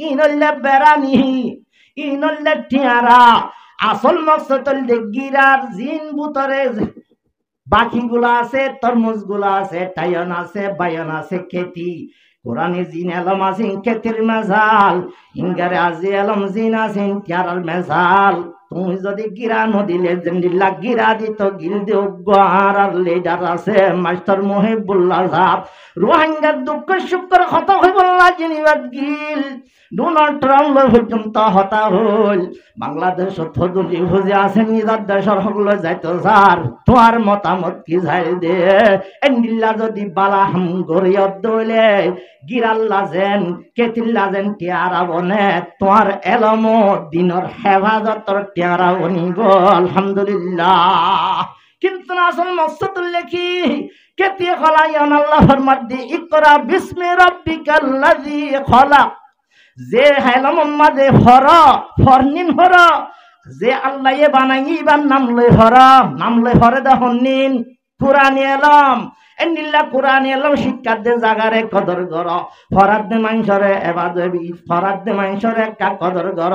ইনল্লা বেরানি ইনল্লা টিয়ারা আসল মকসদ হল গিরার জিন বুতরে বাকিগুলা আছে, তরমুজগুলা আছে, টাইন আছে, বায়ন আছে, খেতি কোরআনে জিন এলম আছেন খেতির মেজাল, ইনগারে আজি এলম জিন আছেন টিয়ারার মেজাল। তুমি যদি গিরা নদিলে জেন্ডিল্লা গিরা দিত গিল দিও গার আর লিডার আছে মাস্টার মহিবুল্লাহ সাহেব। রোহিঙ্গার দুঃখ সুখের কথা হইবল্লা জিনিবাদ গিল ডোনাল্ড ট্রাম্প পর্যন্ত হতা হল। বাংলাদেশ থদুলি ভুজে আছেন নিজের দেশের সকল যাইতো স্যার তোমার মতামত কি যাই দে এন্ডিল্লা যদি বালা হাম গরিয়ত দইলে গিরাল্লা যেন কেতিল্লা যেন টিয়ারা বনে তোমার এলমো দিনর হেফাজতর টিয়ারা বনিব আলহামদুলিল্লাহ। কিন্তু আসল মকসদ লেখি কেতি খলাইন আল্লাহ ফরমাত দি ইকরা বিসমি রাব্বিকাল্লাযী খলাক। যে হেলম মাঝে হর ফরনিন হর যে আল্লাহ বানাই এবার নামলে হরে দেখনিন কুরআন এলম এন্ডিল্লা কুরআন এলম শিক্ষার দে জাগারে কদর কর ফরাদ দে মাইনসরে এবাদবি ফরাদ দে মাইনসরে কা কদর কর।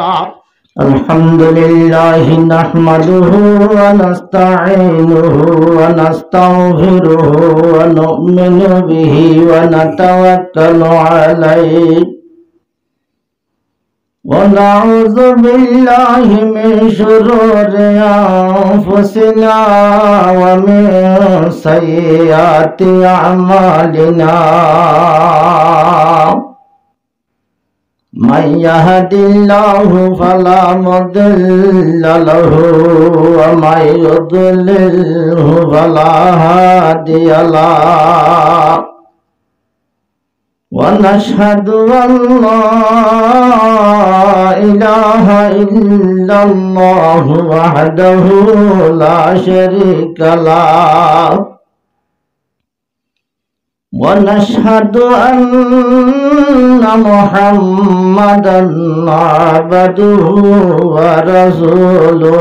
আলহামদুলিল্লাহি নাহমাদুহু ওয়া নাস্তাঈনুহু ওয়া নাস্তাগফিরুহু ওয়া নু'মিনু বিহি ওয়া নাতাওয়াক্কালু আলাইহি ونعوذ بالله من شرور أنفسنا ومن سيئات أعمالنا من يهد الله فلا مضل له ومن يضلله فلا هادي له ونشهد أن لا إله إلا الله وحده لا شريك له ونشهد أن محمدا عبده ورسوله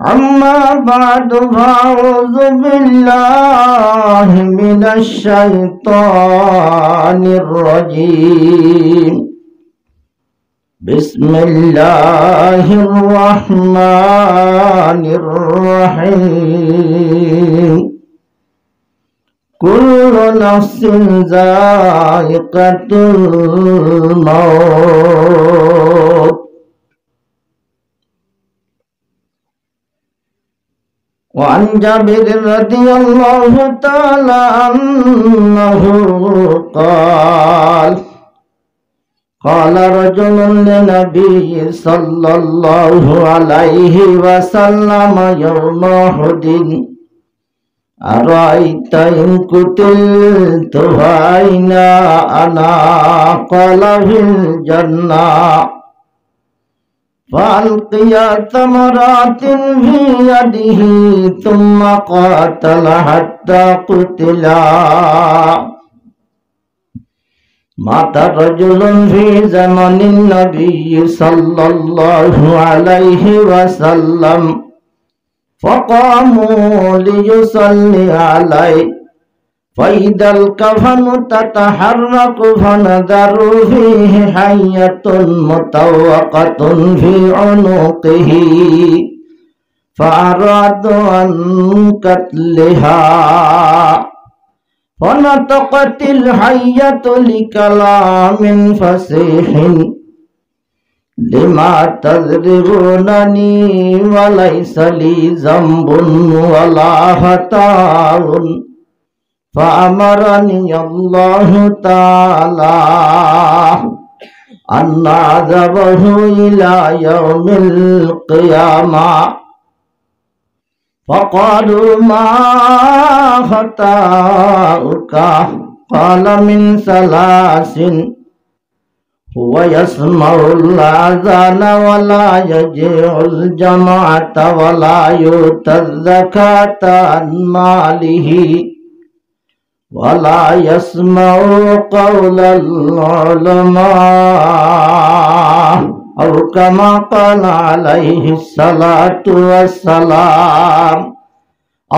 أما بعد فأعوذ بالله من الشيطان الرجيم بسم الله الرحمن الرحيم كل نفس ذائقة الموت وعن جابر رضي الله تعالى عنه قال قال رجل للنبي صلى الله عليه وسلم يوم أحد أرأيت إن قتلت فأين أنا قال في الجنة فألقي ثمرات في يده ثم قاتل حتى قتلا مات رجل في زمن النبي صلى الله عليه وسلم فقاموا ليصلي عليه فإذا الكفن تتحرك فنظروا فيه حية مطوقة في عنقه فأرادوا أن قتلها فنطقت الحية لكلام فصيح لما تضربونني وليس لي ذنب ولا خطأ فأمرني الله تعالى أن أعذبه إلى يوم القيامة فقالوا ما خطأك قال من ثلاث هو يسمع الأذان ولا يجيء الجماعة ولا يؤتى الزكاة عن ماله ولا يسمع قول العلماء أو كما قال عليه الصلاة والسلام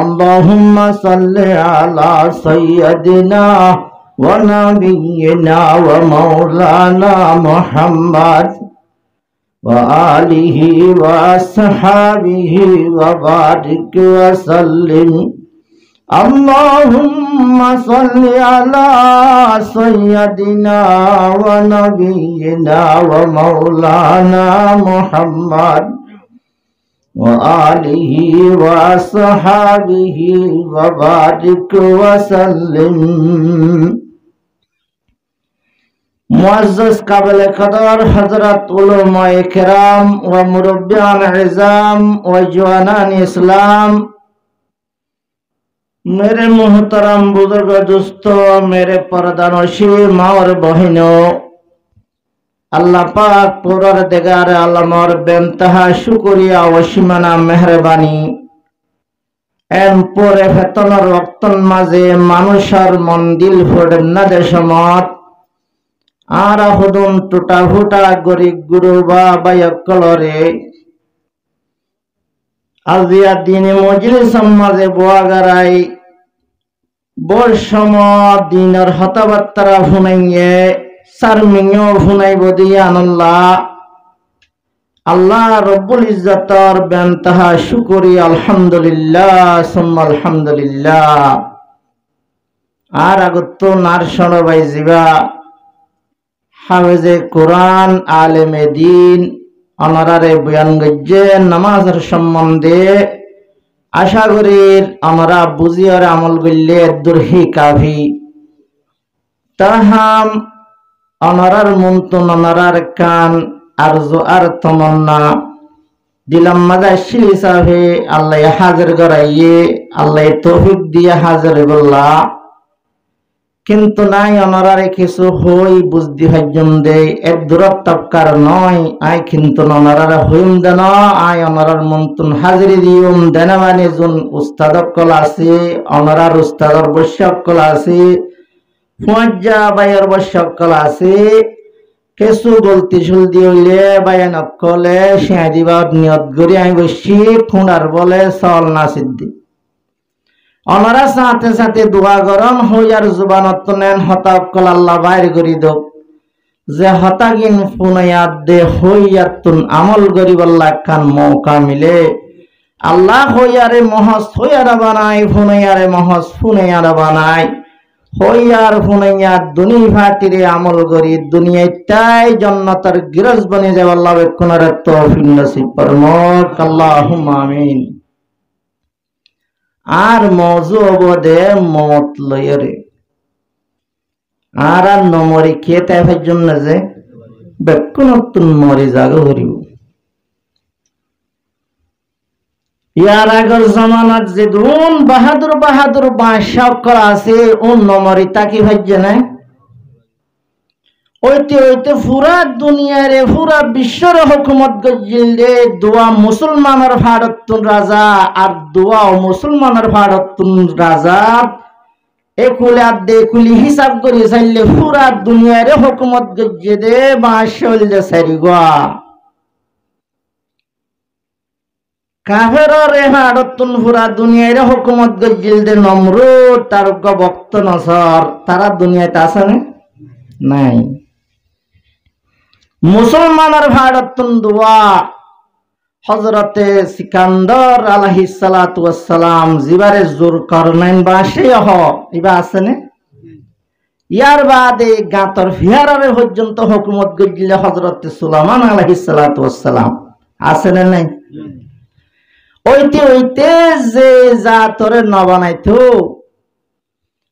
اللهم صل على سيدنا ونبينا ومولانا محمد وآله وأصحابه وبارك وسلم اللهم صل على سيدنا ونبينا ومولانا محمد وآله وأصحابه وبارك وسلم मुअज़्ज़ज़ काबिल क़दर हज़रत उलमाए किराम व मुरब्बियान इज़ाम व जवानान इस्लाम, मेरे मुहतरम बुजुर्ग दोस्तों, मेरे परदानशी माँ और बहनों, अल्लाह पाक परवरदिगार आलम और बेइंतहा शुक्रिया व सीमाना मेहरबानी एन परे फेतनर वक्तन माजे मानुषार मन दिल फोड़ना देशमत आरा हुदुम टूटा फूटा गरीब गुरु बायकलरे আজিয়া দিনে মজলিস মাঝে বোয়াগারাই বর সময় দিনের হতাবার্তারা শুনাইয়ে সারমিও শুনাইব দিয়া আল্লাহ আল্লাহ রব্বুল ইজ্জতর বেনতাহা শুকরি আলহামদুলিল্লাহ সুম্মা আলহামদুলিল্লাহ। আর আগত নার শরবাই জিবা হাফেজে কোরআন আলেমে দ্বীন অনারারে বয়ান গজ্জে নামাজের সম্বন্ধে আশা করি আমরা বুঝি আর আমল করলে দুরহি কাফি তাহাম অনারার মন্তন অনারার কান আরজু আর তমন্না দিলাম মাদা শিলি সাহে আল্লাহ হাজির করাইয়ে আল্লাহ তৌফিক দিয়ে হাজির করলা কিন্তু নাই অনারারে কিছু হই বুঝদি ভাইজন দে এক দূরত তবকার নয় আয় কিন্তু অনারারে হইম দেন আয় অনারার মন্তন হাজিরি দিউম দেনাবানি জুন উস্তাদকল আছে অনারার উস্তাদর বৈশ্যকল আছে ফুয়াজ্জা বাইয়ের বৈশ্যকল আছে কিছু গলতি সুলদি হইলে বায়ান অকলে শিয়া দিবার নিয়ত করি আমি বসি খুঁড়ার বলে চল না সিদ্ধি অনারা সাথে সাথে দোয়া গরম হইয়ার জুবানত নেন হতাকল আল্লাহ বাইর করি দো যে হতাগিন ফুনায়াত দে হইয়াতুন আমল গরিবাল্লাহ কান মৌকা মিলে আল্লাহ হইয়ারে মহস হইয়ারা বানাই ফুনায়ারে মহস ফুনায়ারা বানাই হইয়ার ফুনাইয়ার দুনি ভাটিরে আমল করি দুনিয়ায় তাই জান্নাতের গিরজ বনে যাব আল্লাহ বেকুনার তৌফিক নসিব ফরমাক আল্লাহুম্মা আমিন। আর মৌজু অবদে মত লয়রে আর নমরি খেতে জন্য যে বেকুনতুন মরি জাগ হরিব ইয়ার আগর জামানাত যে দুন বাহাদুর বাহাদুর বাদশাহ করা আছে ও নমরি তাকি ভাজ্য না ওইতে ওইতে পুরা দুনিয়ারে পুরা বিশ্বর হুকুমত গজিল দে দোয়া মুসলমানের ভারতুন রাজা আর দোয়া মুসলমানের ভারতুন রাজা একুলে আর দেখুলি হিসাব করে চাইলে পুরা দুনিয়ারে হুকুমত গজিয়ে দে বাদশাহ দে সারি গোয়া কাফেরর ভারতুন পুরা দুনিয়ারে হুকুমত গজিল দে নমরুদ তার ভক্ত নসর তারা দুনিয়াতে আছে না নাই মুসলমানের ভারতুন দোয়া হযরতে সিকান্দর আলাইহিস সালাতু ওয়াস সালাম জিবারে জোর করনেন বাসে হ ইবা আছে না ইয়ার বাদে গাতর ফিয়ারারে পর্যন্ত হুকুমত গজিলে হযরতে সুলাইমান আলাইহিস সালাতু ওয়াস সালাম আছে না নাই ওইতে ওইতে যে জাতরে ন বানাইতো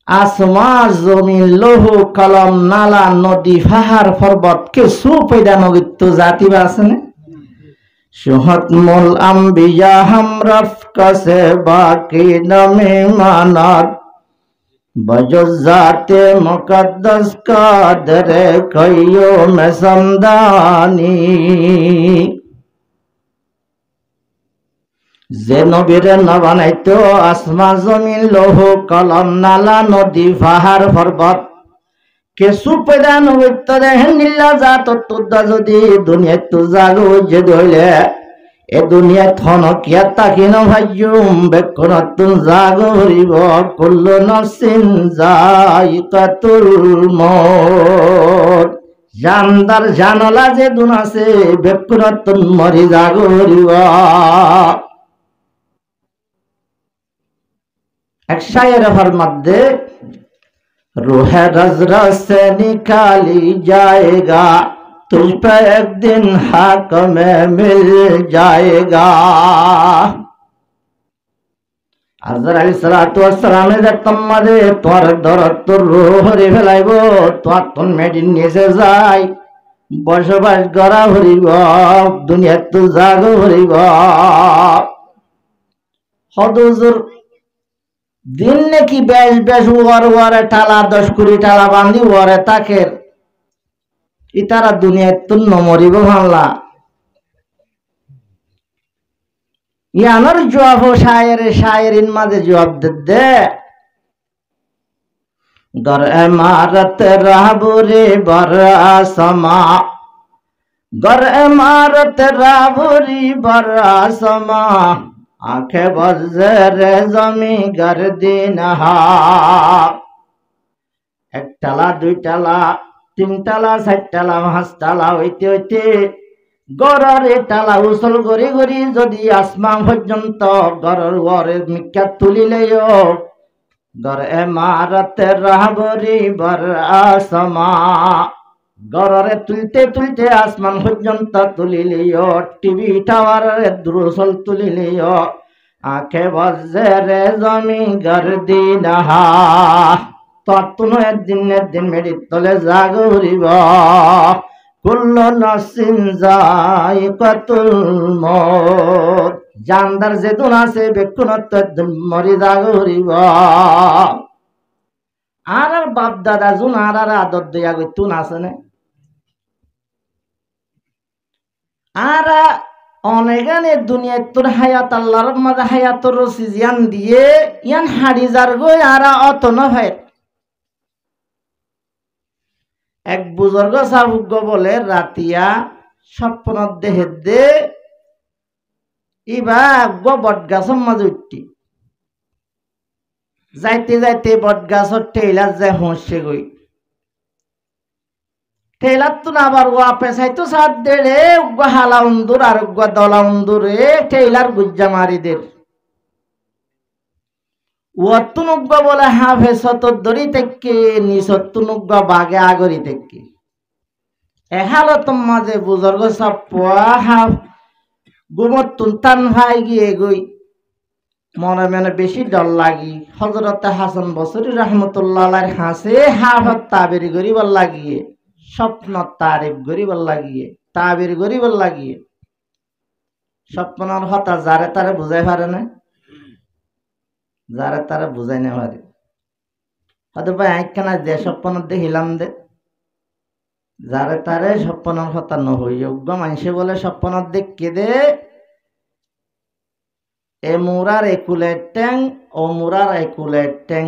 आसमा जमीन लोह कलम नाला नदी पाहाड़ पर्वत কিছু পয়দা নগিত জাতি আছে না শুহত মুল আম্বিয়া হামরফ কাছে বাকি নামে মানাত বজজাতে মুকদ্দাস কাদরে কইও মে সমদানি যে নবীরে ন বানাইতো আসমান জমিন লৌহ কলম নালা নদী পাহাড় পর্বত কিছু পয়দা নগিত দেখেন নিল্লা জাত তোদা যদি দুনিয়ায় তো জাগো যে দইলে এ দুনিয়ায় থনকিয়া তাকিন ভাইয়ুম বেক্ষণতুন জাগরিব কুল্লু নফসিন যায়িকাতুল মউত। জানদার জানলা যে দুন আছে বেক্ষণতুন মরি জাগরিব। এক শায়ের মধ্যে रूह रज़ से निकाली जाएगा तुझ पे एक दिन हक में मिल जाएगा। আজরাইল সালাতু ওয়াসসালামে যে তোমারে তোর দরদ তোর রূহ হরি ফেলাইব তোর তোর মেডিন নিচে যাই বসবাস করা হরিব দুনিয়া তো জাগ হরিব। হদুজুর দিন নাকি বেশ বেশ ওয়ারে টালা 10 কোটি টালা বান্ধি ওয়ারে তাকে ইতারা দুনিয়ায় তুন্ন মরিব ভাঙলা। ইয়ানোর জবাব শায়েরিন মাঝে জবাব দে গর ইমারত রাহবুরি বরা সমা গর ইমারত রাহবুরি বরা সমা आंखे बज़रे जमी गर्दी नहा। एक टाला दुई टाला तीन टाला चार टाला पाँच टाला हईते हईते गरर टाला उछल गरी गरी जदि आसमान पर्यन्त गरर गरे मिक्का तुलिलेओ गर इमारत राहबरी बरा समा। गररे तुलते तुलते आसमान पर्यन्त तुलिलियो टीवी टावारे द्रुसल तुलिलियो आंखे बज़रे जमी गर्दी नहा। तत्तुनो एक दिन मेरी तले जागरिब कुल्लु नफ्सिन जायिकातुल मौत। जानदार जेदुन आछे बेक्षणत्व एकदिन मरि जागरिब। আর বাপ দাদা জুন আর আদর দিয়া গইতুন আছে না আর অনেগানে দুনিয়ায় তোর হায়াত আল্লাহর মাঝে হায়াতর রসি জিয়ান দিয়ে ইয়ান হাড়ি যার গই আর অত ন হয়। এক বুজুর্গ সাহুগ্য বলে রাতিয়া স্বপ্ন দেহে দে ইবা বট গাছের মাঝে উঠতি যাইতে যাইতে বট গাছের টেইলার যায় হুঁসে গই টেইলার তো আবার ওয়া পেছাইতো সাত দে রে হালা উন্দুর আর দলা উন্দুর রে টেইলার গুজ্জা মারিদের ওয়াতুনুগ্গ বলে হাফেজত দড়ি থেকে নিসতুনুগ্গ বাগে আগরি থেকে এহালত মাঝে বুজুর্গ সব পোয়া হাফ গুমত তুনতান ভাই গিয়ে গই মনে মনে বেশি ডর লাগি হযরতে হাসান বসরি রাহমাতুল্লাহ আলাইহি হাসে হাফত তাবির গরিবার লাগিয়ে স্বপ্ন তারিফ গরিবার লাগিয়ে তাবির গরিবার লাগিয়ে স্বপ্নর কথা যারে তারে বুঝাই পারে না যারে তারে বুঝাই না পারে হয়তো ভাই একখানা যে স্বপ্ন দেখিলাম দে যারে তারে স্বপ্নর কথা নহই যোগ্য মানুষে বলে স্বপ্ন দেখকে দে এ মুরার একুলের ট্যাং ও মুরার একুলের ট্যাং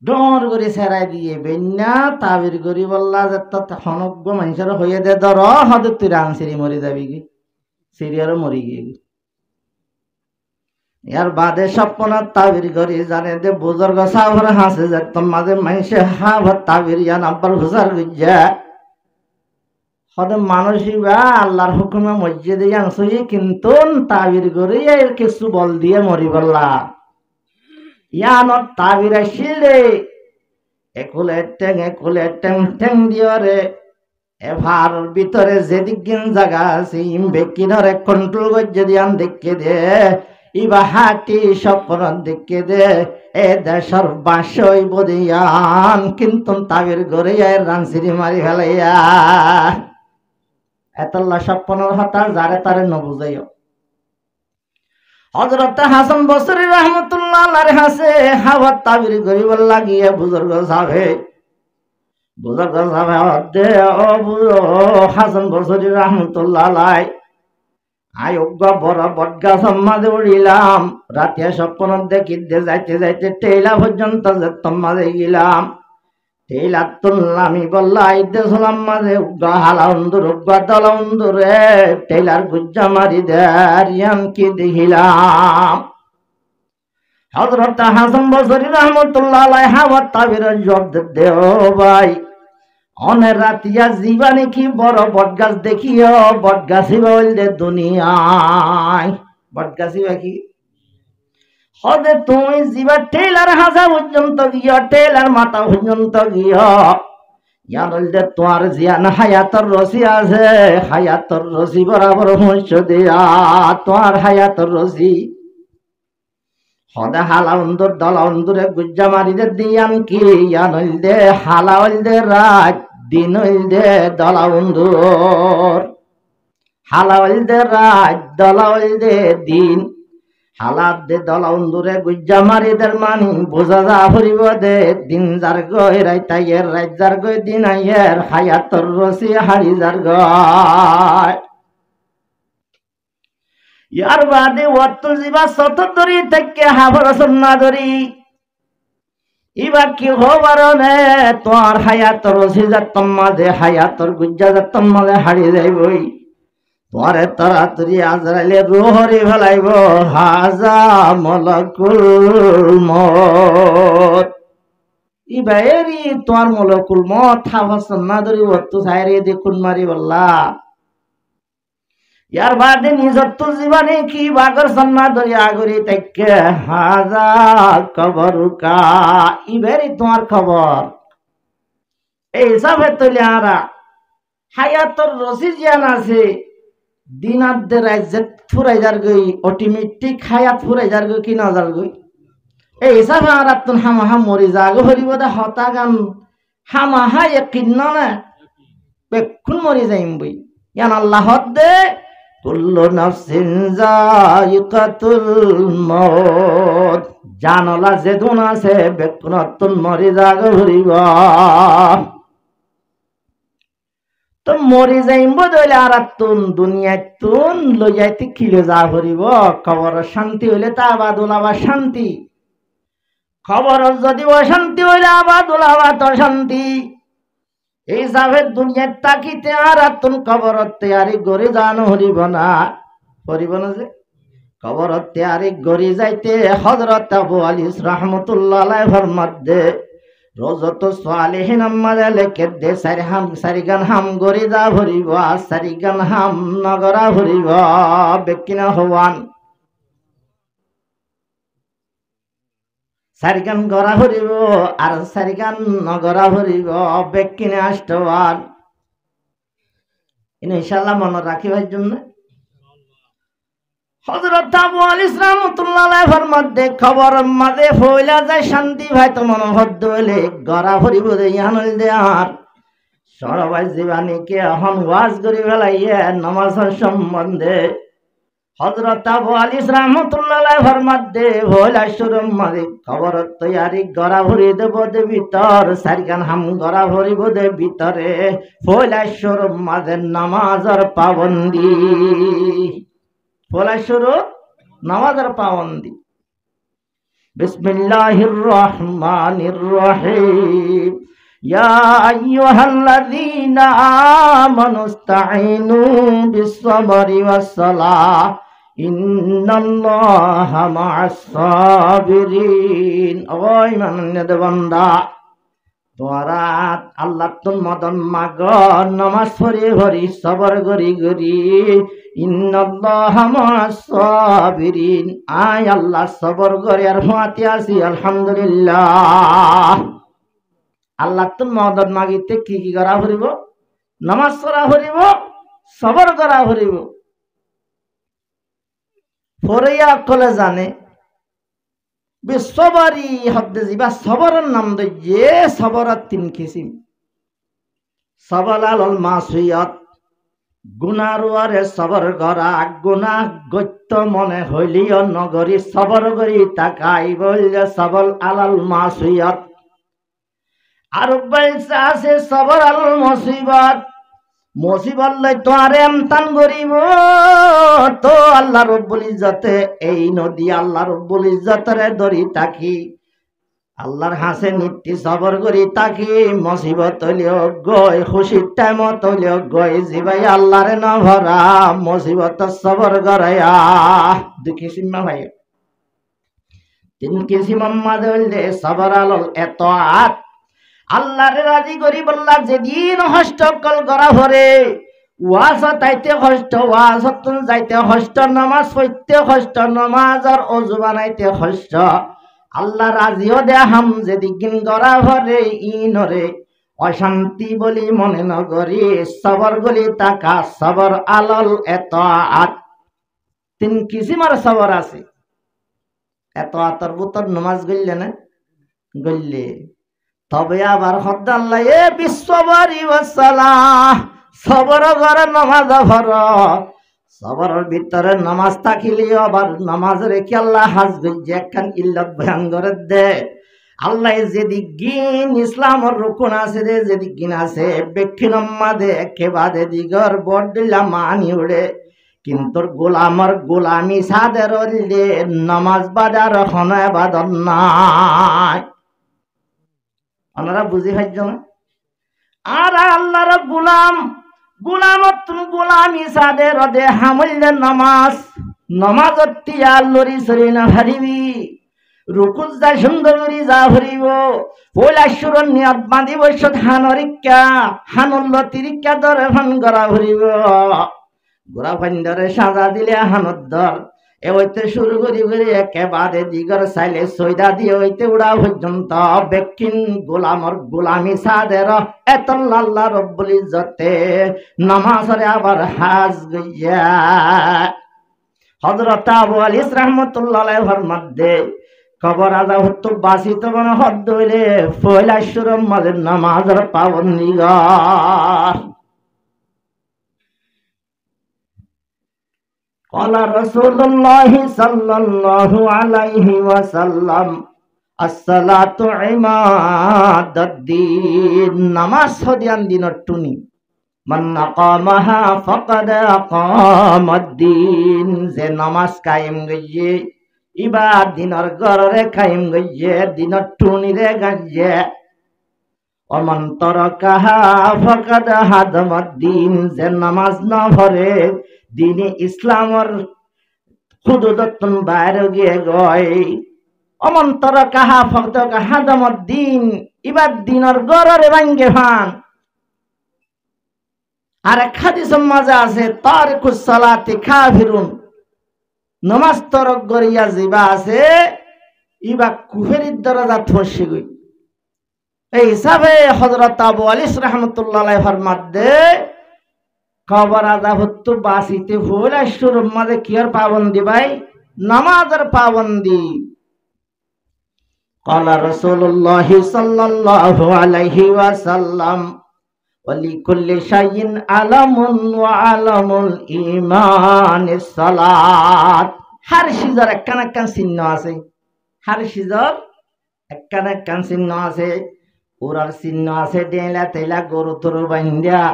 ডর করে সেরাই দিয়ে বেন্যা তাবির করি বললা যে হনজ্ঞ মানুষের হইয়ে দে ধর হদ তুই রান সিরি মরি যাবি কি সিরিয়ারও মরি গিয়ে ইয়ার বাদে স্বপ্ন তাবির করি জানে দে বুজুর্গ সাহর হাসে যে তোমাদের মানুষে হাব তাবির ইয়া নাম্বার হুজার গুজ্জা হদে মানুষই বা আল্লাহর হুকুমে মসজিদে আনছই কিন্তু তাবির করে এর কিছু বল দিয়ে মরি বললা ইয়ানোর তাবির আসিল রে একুলের ট্যাং ঠ্যাং দিয়ে রে এভার ভিতরে যেদিকিন জায়গা আছে বেকিনরে কন্ট্রোল করে দিয়ান দেখে দে ইবা হাটি স্বপ্ন দেখে দে এ দেশর বাসই বদিয়ান কিন্তু তাবির করে এর রানসিরি মারি ফেলাইয়া এতল্লা স্বপ্নের কথা যারে তারে ন বুঝাইও। হযরত হাসান বসরি রাহমাতুল্লাহ আলাইহি হাসে হাওয়া তাবির করিবার লাগিয়ে বুজুর্গ সাহেব দে ও হাসান বসরি রাহমাতুল্লাহ আলাইহি আয়োগ্য বড় বটগাছ মাঝে উড়িলাম রাতে স্বপ্ন দেখি যাইতে যাইতে টেইলা পর্যন্ত যে তোমাদের গেলাম টেইলার তুললামি বললা আইতে সালাম মাঝে উগ্র হালা উন্দুর উগ্র দল উন্দুরে টেইলার গুজ্জা মারি দেয়ারিয়ান কি দেখিলাম হযরত হাসান বসরি রহমাতুল্লাহ আলাইহি হাওয়াত তাবির জব্দ দেও ভাই অনের রাতিয়া জীবনে কি বড় বটগাছ দেখিও বটগাছি বললে দুনিয়ায় বটগাছি বাকি হদে তুমি জীবা টেলার হাজা পর্যন্ত গিয়া টেলার মাথা পর্যন্ত গিয়া ইয়ানলদে তোমার জিয়ান হায়াতর রসি আছে হায়াতর রসি বরাবর হইছ দিয়া তোমার হায়াতর রসি হদে হালা উন্দর দলা উন্দুরে গুজ্জা মারিদে দিয়ান কি ইয়ানলদে হালা হইলদে রাত দিন হইলদে দলা উন্দুর হালা হইলদে রাত দলা হইলদে দিন হালাত দে দলা উন্দুরে গুজ্জা মারিদের মানি বোঝা যা হরিব দে দিন যার গয় রাইতাইয়ের রাত যার গয় দিন আইয়ের হায়াতর রসি হারি যার গয় ইয়ার বাদে ওয়াত্তু জিবা সত ধরি থেকে হাবর সন্না ধরি ইবা কি হবার নে তোর হায়াতর রসি যাত্তম মাঝে হায়াতর গুজ্জা যাত্তম মাঝে হারি যাইবই তোমারে তাড়াতাড়ি আজরাইলে রোহরে ফেলাইব হাজা মলকুল মত ইবাইরি তোমার মলকুল মত হাফাসন না ধরি ওত্তু সাইরে দেখুন মারি বললা ইয়ার বাদে নিজত জীবনে কি বাগর সন্না ধরি আগরি তাইকে হাজা কবরুকা ইবাইরি তোমার খবর এই হিসাবে তৈলে আরা হায়াতর রসি জিয়ান আছে দিনাদ্দে রাজ্যত ফুরাই যার গই অটোমেটিক হায়াত ফুরাই যার গই কি না যার গই এই হিসাবে আর তুন হামাহা মরি যাগো হরিব দা হতা গান হামাহা ইয়াকিন না বেক্ষুন মরি যাইম বই ইয়ান আল্লাহ দে কুল্লু নাফসিন যায়িকাতুল মউত জানলা যে দুন আছে বেক্ষুন তুন মরি যাগো হরিব তো মরি যাইম বদলে আর তুন দুনিয়ায় তুন লই যাইতে খিলে যা হরিব খবর শান্তি হইলে তা আবাদুল আবার শান্তি খবর যদি অশান্তি হইলে আবাদুল আবার তো শান্তি এই হিসাবে দুনিয়ায় তাকিতে আর তুন খবর তৈয়ারি গড়ে জানো হরিব না যে খবর তৈয়ারি গড়ি যাইতে হযরত আবু আলী রাহমাতুল্লাহ আলাইহি ফরমাদে রোজত সালেহিন আমাদের লেখে দে সারিগান হাম গরি যা ভরিব সারিগান হাম নগরা ভরিব বেকিনা হওয়ান সারিগান গড়া ভরিব আর সারিগান নগরা ভরিব বেকিনে আষ্টবান ইনশাআল্লাহ মনে রাখিবার জন্য হযরত আবু আলী রাহমাতুল্লাহ আলাইহি ফরমাদে খবর মাঝে হইলা যায় শান্তি ভাই তো মন হদ্দ হইলে গড়া ভরিব দে ইয়ানল দে আর সরবাই জীবানীকে এখন ওয়াজ করি ফেলাইয়ে নামাজের সম্বন্ধে হযরত আবু আলী রাহমাতুল্লাহ আলাইহি ফরমাদে হইলা শুরুম মাঝে খবর তৈয়ারি গড়া ভরি দেব দে ভিতর সারিগান হাম গড়া ভরিব দে ভিতরে হইলা শুরুম মাঝে নামাজের পাবন্দি বলা শুরু নামাজের পাবন্দি বিসমিল্লাহির রহমানির রহিম ইয়া আইয়ুহাল্লাযীনা আমানুস্তাঈনু বিস-সাবরি ওয়াস-সালাহ ইন্নাল্লাহা মা'আস-সাবিরিন ও ঈমানের বান্দা তোরা আল্লাহ তুন মদন মাগ নামাজ পড়ি পড়ি সবর গরি গরি ইন্নাল্লাহা মা'আস-সাবিরিন আয় আল্লাহ সবর করে আর হাতে আসি আলহামদুলিল্লাহ আল্লাহ তুন মদন মাগিতে কি কি করা হরিব নামাজ পড়া হরিব সবর করা হরিব ফরিয়া কলে জানে বিশ্ববারি হদ্দে জিবা সবরের নাম দে যে সবরাত তিন কিসিম সবলাল মাসিয়াত গুনারুয়ারে সবর করা গুনাহ গত্য মনে হইলিও নগরী সবর করি তাকাই বললে সবল আলাল মাসিয়াত আর বলছে আছে সবর আল মুসিবত মুসিবত লই তো আরে আমতান করিব তো আল্লাহ রব্বুল ইজ্জতে এই নদী আল্লাহ রব্বুল ইজ্জতের দরি তাকি আল্লাহর হাসে নিত্যি সবর করি তাকি মুসিবত হইলেও গয় খুশির টাইম হইলেও গয় জিবাই আল্লাহরে না ভরা মুসিবত সবর করাইয়া দুঃখী সিম্মা ভাই তিন কিসিম মাঝে হইলে সবর আলল এত আত আল্লাহরে রাজি করি বললা যেদিন হস্তকল করা ভরে ওয়াজ তাইতে কষ্ট ওয়াজ যাইতে কষ্ট নামাজ পড়তে কষ্ট নামাজ আর অজু বানাইতে কষ্ট আল্লাহ রাজিও দেহাম যেদিন গড়া ভরে ইনরে অশান্তি বলি মনে নগরী সবর গলি তাকা সবর আলল এত আত তিন কিসিমার সবর আছে এত আতর বুতর নামাজ গইলে না গইলে তবে আবার হদ্দাল্লাহ এ বিশ্ববারি ওয়াসালাহ সবর ঘরে নামাজ ভর সবরের ভিতরে নামাজ থাকিলে আবার নামাজ রেখে আল্লাহ হাজবেন যে একখান ইল্লত বয়ান করে দে আল্লাহ যেদিক গিন ইসলামের রুকুন আছে রে যেদিক গিন আছে ব্যক্তি নম্মাদে একেবারে দিগর বড় দিলাম মানি উড়ে কিন্তু গোলামর গোলামি সাদের নামাজ বাজার হনে বাদন নাই ওনারা বুঝি পাইছ না আর আল্লাহর গোলাম গোলামত গোলামি সাদের দে হামলে নামাজ নামাজত তিয়া লরি সরি না হারিবি রুকুজ যা সুন্দর করি যা ভরিব পৈলাশ্বর নিয়ত বাঁধিব হানরিকা হানুল্ল তিরিকা দরে ফান গড়া ভরিব গোড়া ফান ধরে সাজা দিলে হানত ধর এ হইতে শুরু করি করি একেবারে দিগর চাইলে সৈদা দিয়ে হইতে উড়া পর্যন্ত বেকিন গোলামর গোলামি সাদের এত আল্লাহ রব্বুল ইজ্জতে নামাজরে আবার হাজ গইয়া হযরত আবু আলিস রাহমাতুল্লাহ আলাইহির মধ্যে কবর আদা হতো বাসিত মনে হদ হইলে পয়লাশ্বরম মাঝে নামাজের পাবন্দি গার قال رسول الله صلى الله عليه وسلم الصلاة عماد الدين নামাজ হদিয়ান দিনের টুনি মান আকামাহা ফাকাদ আকামাদ্দিন যে নামাজ কায়েম গইয়ে ইবা দিনের গরে কায়েম গইয়ে দিনের টুনি রে গাইয়ে অমান তরকাহা ফাকাদ হাদামাদ্দিন যে নামাজ না ভরে দিনে ইসলামর হুদুদতন বাইরে গিয়ে গয় অমন্তর কাহা ফক্ত হাদামদ্দিন ইবার দিনের গড়রে ভাঙ্গে ভান আর এক হাদিস মাঝে আছে তারিকুস সালাতি কাফিরুন নামাজ তরক গরিয়া জিবা আছে ইবা কুফরির দরজা থসি গই এই হিসাবে হযরত আবু আলিস রাহমাতুল্লাহ আলাইহি ফরমাদে খবর আদা হতো বাসিতে পয়লাশ্বর মাঝে কি আর পাবন্দি ভাই নামাজের পাবন্দি قال رسول الله صلى الله عليه وسلم ولكل شيء علم وعلم الإيمان الصلاة हर शिजर একখান একখান চিহ্ন আছে हर शिजर একখান একখান চিহ্ন আছে ওরার চিহ্ন আছে ডেলা তেলা গরু তরু বান্ধিয়া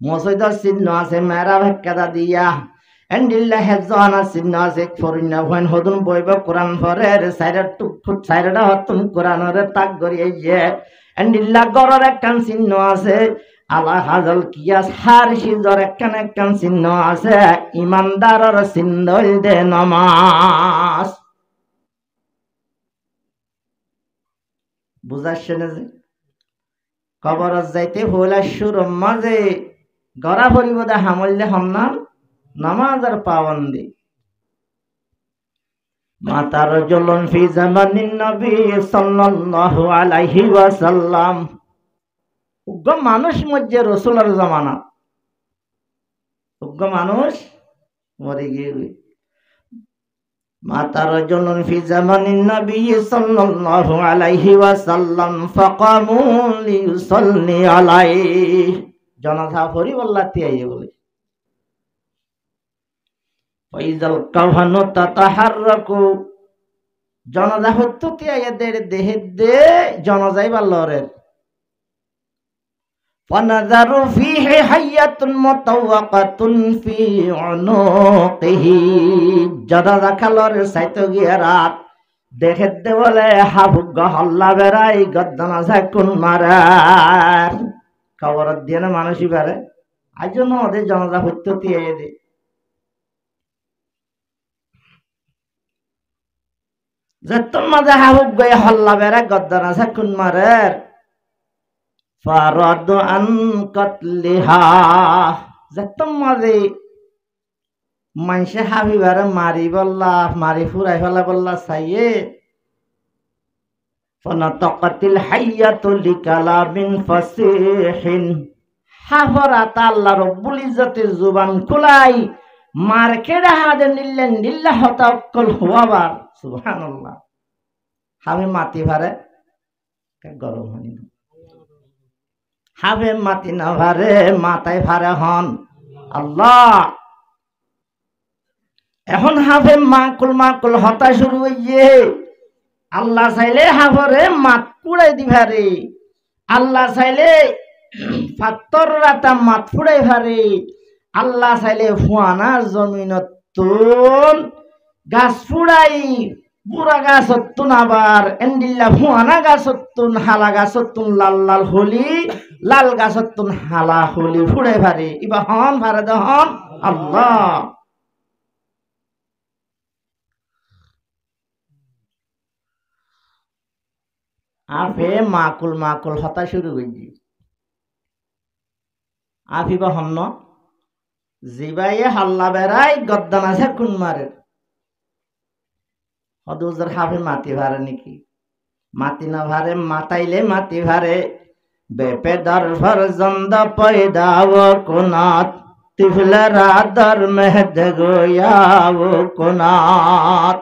মসজিদের চিহ্ন আছে মেরা ভেক্কাদা দিয়া এন্ডিল্লা হেজানা চিহ্ন আছে ফরিনা ভন হদুন বইব কোরআন ফরের সাইরা টুক সাইরাটা হতুন কোরআনের তাক গরিয়ে এন্ডিল্লা গরর একখান চিহ্ন আছে আলা হাজাল কিয়াস হার সিজর একখান একখান চিহ্ন আছে ইমানদারের চিহ্ন দে নামাজ বুঝাচ্ছে না যে কবর যাইতে হইলা সুর মাঝে গড়া ভরিব দা হামললে হন্নান নামাজের পাবন্দি মাতার জলন ফি জামানিন নবী সাল্লাল্লাহু আলাইহি ওয়াসাল্লাম উগ্র মানুষ মধ্যে রাসূলের জামানা উগ্র মানুষ মরে গিয়ে মাতার জলন ফি জামানিন নবী সাল্লাল্লাহু আলাইহি ওয়াসাল্লাম ফাকামু লিউসাল্লি আলাইহি জানাজা পড়ি বললাতে আইয়ে বলে ফাইজাল কাফানু তাতাহাররাকু জানাজা হত্যতে আইয়ে দেহে দে জানাজাই বাল্লরের ফানাযারু ফিহি হায়াতুন মুতাওয়াকাতুন ফি উনুকিহি জানাজা খালরের সাইতো গিয়া রাত দেখে দে বলে হাবুক হল্লা বেড়াই গদ্দান আছে কোন মারার খবর দিয়ে না মানুষই বেড়ে আজ জন্য ওদের জনতা হত্যা দিয়ে দে যে তোর মাঝে হাবুক গয়ে হল্লা বেড়া গদ্দান আছে কোন মারের ফারাদ আন কাতলিহা যে তোর মাঝে মানুষে হাবি বেড়ে মারি বললা মারি ফুরাই ফেলা বললা চাইয়ে ফানাতাকাতিল হাইয়াতু লিকালামিন ফাসিহিন হাফরাত আল্লাহ রাব্বুল ইজ্জতের জুবান খুলাই মার কেডা হাদে নিল্লেন লিল্লাহ তাওয়াক্কুল হুয়াবার সুবহানাল্লাহ হাবে মাটি ভারে গরম হয়নি হাবে মাটি না ভারে মাথায় ভারে হন আল্লাহ এখন হাবে মাকুল হতা শুরু হইছে আল্লাহ চাইলে হাফরে মাত পুড়াই দিভারে আল্লাহ চাইলে পাত্তর রাতা মাত ফুড়াই ভারে আল্লাহ চাইলে ফুয়ানার জমিনত তুন গাছ ফুড়াই বুড়া গাছতুন আবার এন্ডিল্লা ফুয়ানা গাছতুন হালা গাছতুন লাল লাল হলি লাল গাছতুন হালা হলি ফুড়াই ভারে ইবা হন ভারে দহন আল্লাহ আফে মাকুল হতা শুরু হইজি আফিবা হন্ন জিবাইয়ে হাল্লা বেড়াই গদ্দান আছে কোন মারে হদুজর হাফে মাটি ভারে নাকি মাটি না ভারে মাতাইলে মাটি ভারে বেপেদার ফরজন্দ পয়দাও কোনাত তিফলা রাদার মেহদ গোয়াও কোনাত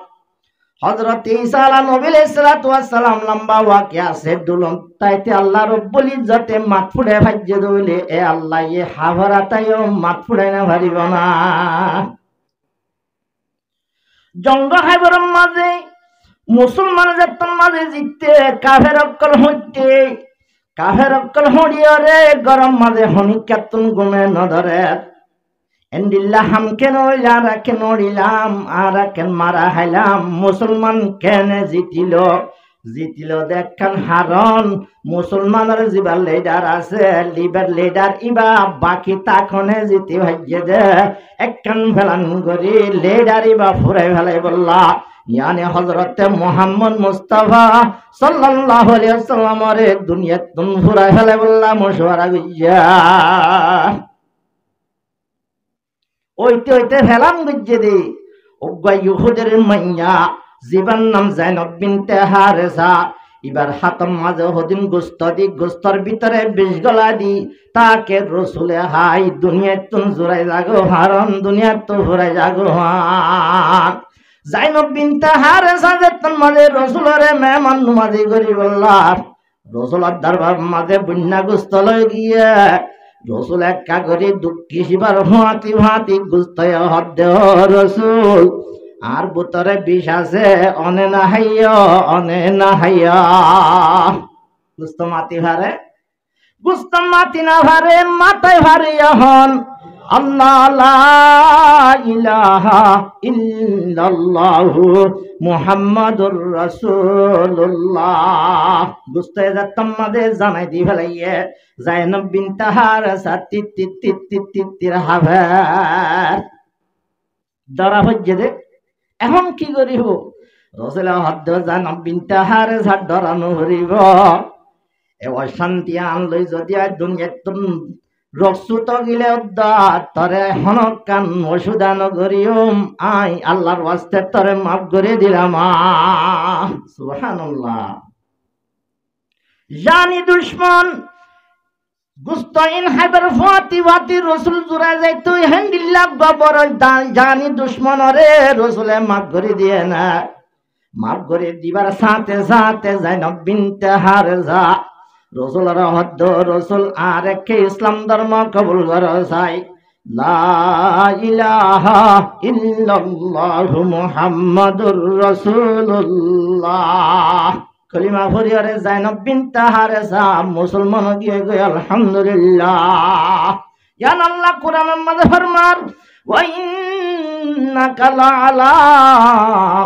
হযরত ঈসা নবী আলাইহিস সালাতু ওয়াস সালাম লম্বা ওয়াকিয়া আছে দুলম তাইতে আল্লাহ রাব্বুল ইজ্জতে মাত ফুড়ে ভাজ্য দইলে এ আল্লাহ এ হাওরাতায়ও মাত ফুড়াই না ভারিব না জঙ্গ হাইবরম মাঝে মুসলমান জাতন মাঝে জিততে কাফের অক্কল হইতে কাফের অক্কল হড়িয়রে গরম মাঝে হনিকাতুন গুমে নধরে এন্ডিল্লা হাম কেন যারা কেন দিলাম আর কেন মারা হাইলাম মুসলমান কেন জিতিল দেখেন হারন মুসলমানের জিবার লিডার আছে লিবার লিডার ইবা বাকি তাকনে জিতি ভাইয়ে দে একখান ফেলান করি লিডার ইবা ফুরাই ফেলাই বললা ইয়ানি হযরতে মুহাম্মদ মুস্তাফা সাল্লাল্লাহু আলাইহি ওয়াসাল্লামের দুনিয়াতুন ফুরাই ফেলাই বললা মশওয়ারা গইয়া ওইতে ফেলাম বুঝে দে ওগা ইহুদের মাইয়া জীবন নাম জাইনব বিনতে হারেসা এবার হাতম মাঝে হদিন গোস্তর ভিতরে বিষ গলা দি তাকে রসুলে হাই দুনিয়ায় তুন জোড়াই জাগো হারন দুনিয়ার তো ঘুরাই জাগো হান জাইনব বিনতে হারেসা যেতন মাঝে রসুলরে মেহমান নুমাজি করি বললার রসুলার দরবার মাঝে বন্যা গোস্ত লই গিয়ে রসুল একা করে দুঃখী শিবার হাতি গুস্তয় হদ্দ রসুল আর বুতরে বিষ আছে অনে না হাইয়া গুস্ত মাতি না ভারে মাথায় ভারে হন আল্লাহ লা ইলাহা ইল্লাল্লাহু মুহাম্মাদুর রাসূলুল্লাহ বুঝতে যাতাম মাঝে জানাই দি ফেলাইয়ে জাইনব বিনতে হারেসা তির হাবার ধরা হজ্জে দে এখন কি করিব রসুল হদ্দ জাইনব বিনতে হারেসা ডরানো হরিব এ অশান্তি আনলই যদি আর দুনিয়াতুন রক্সুত গিলে তরে হনকান ওষুধান করিম আই আল্লাহর ওয়াস্তে তরে মাফ করে দিলাম সুবহানাল্লাহ জানি দুশমন গুস্তাইন হাইবার ফাতি রসুল জুরা যাইতো হেন্দিল্লা গবর জানি দুশমন রে রসুলে মাফ করে দিয়ে না মাফ করে দিবার সাথে সাথে জাইনব বিনতে হারেসা রসুলের হদ্দ রসুল আর একে ইসলাম ধর্ম কবুল করে চাই লা ইলাহা ইল্লাল্লাহু মুহাম্মাদুর রাসূলুল্লাহ কলিমা ফরিয়ারে জাইনব বিনতে হারেসা মুসলমান গিয়ে গই আলহামদুলিল্লাহ ইয়া আল্লাহ কোরআনের মধ্যে ফরমান ওয়া ইন্নাকা লাআলা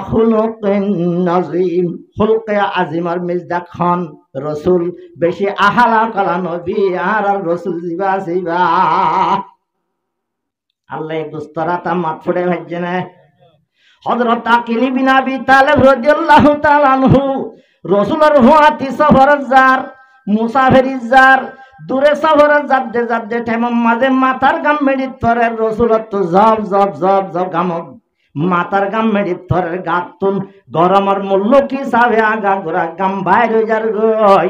খুলুকিন নাযীম। খুলকে আজিমার মিজদাক খান রসুল বেশি আহালা কলা নবী আর রসুল জিবা জিবা আল্লাহ গুস্তরাতা মাত ফুড়ে ভাজ্যে না। হযরত আকিল ইবনে আবি তালিব রাদিয়াল্লাহু তাআলা আনহু রসুলের হুয়াতি সফরত যার মুসাফিরি যার দূরে সফরত যাদ্দে যাদ্দে ঠেমম মাঝে মাথার গাম মেডিত পরে রসুলত তো জব জব জব জব গামক মাথার গাম মেডিত পরে গাতুন গরমর মূল্য কি সাবে আগা গোরা গাম বাইরে যার গই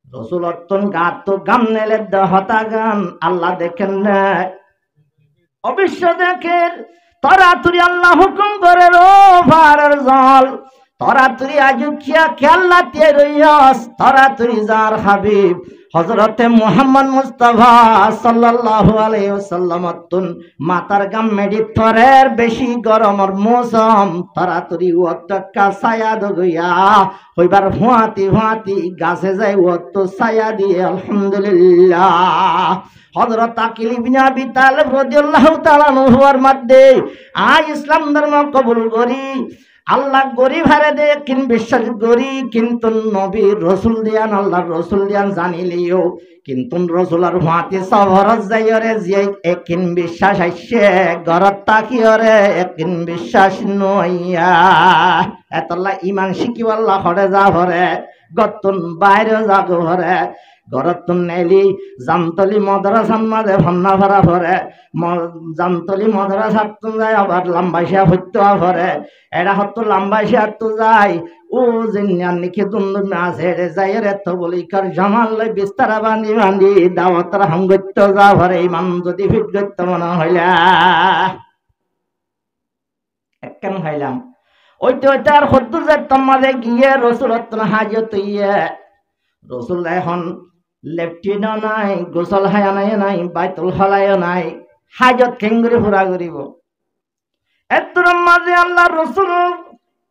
রসুলত তুন গাত তো গাম নেলে হতা গান আল্লাহ দেখেন না অবশ্য দেখেন তরাতুরি আল্লাহ হুকুম করে রো ফারার জল তরাতুরি আজুকিয়া খেয়াল্লা তে রইয়াস তরাতুরি যার হাবিব হযরতে মুহাম্মদ মুস্তাফা সাল্লাল্লাহু আলাইহি ওয়াসাল্লাম তুন মাতার গাম মেডি তরের বেশি গরমর মৌসুম তরাতুরি ওয়াক্ত কা ছায়া দগিয়া হইবার হুয়াতি হুয়াতি গাছে যায় ওয়াক্ত ছায়া দিয়ে আলহামদুলিল্লাহ। হযরত আকিল ইবনে আবি তালিব রাদিয়াল্লাহু তাআলা আনহুর মধ্যে আজ ইসলাম ধর্ম কবুল করি আল্লাহ গরিব হারে দে কিন বিশ্বাস করি কিন্তু নবী রসুল দিয়ান আল্লাহর রসুল দিয়ান জানিলিও কিন্তু রসুলের হুয়াতি সফরত যাইরে যে একিন বিশ্বাস আইছে ঘরত তাকিয়রে একিন বিশ্বাস নইয়া এতলা ইমান শিকিব আল্লাহ হরে যা ভরে গতুন বাইরে যাগো ভরে গরতুন নেলি জামতলি মাদ্রাসার মাঝে ভান্না ভরা ভরে জামতলি মাদ্রাসার তো যায় আবার লাম্বাইশা হত্যা ভরে এরা হতো লাম্বাইশা তো যায় ও জিনিয়ার নিখে দুন্দুমে আছে রে যাই রে তো বলি কার জামাল লই বিস্তারা বান্ধি বান্ধি দাওয়াতরা হাঙ্গত্য যা ভরে ইমান যদি ফিটগত্য মনে হইলা একখান হইলাম ওইটা ওইটা আর হদ্দু যাইতাম মাঝে গিয়ে রসুলত হাজত ইয়ে রসুল এখন লেফটিনও নাই গোসল হায়ানায় নাই বাইতুল হলায়ও নাই হাজত খেঙ্গুরি ফুরা করিব এতর মাঝে আল্লাহ রসুল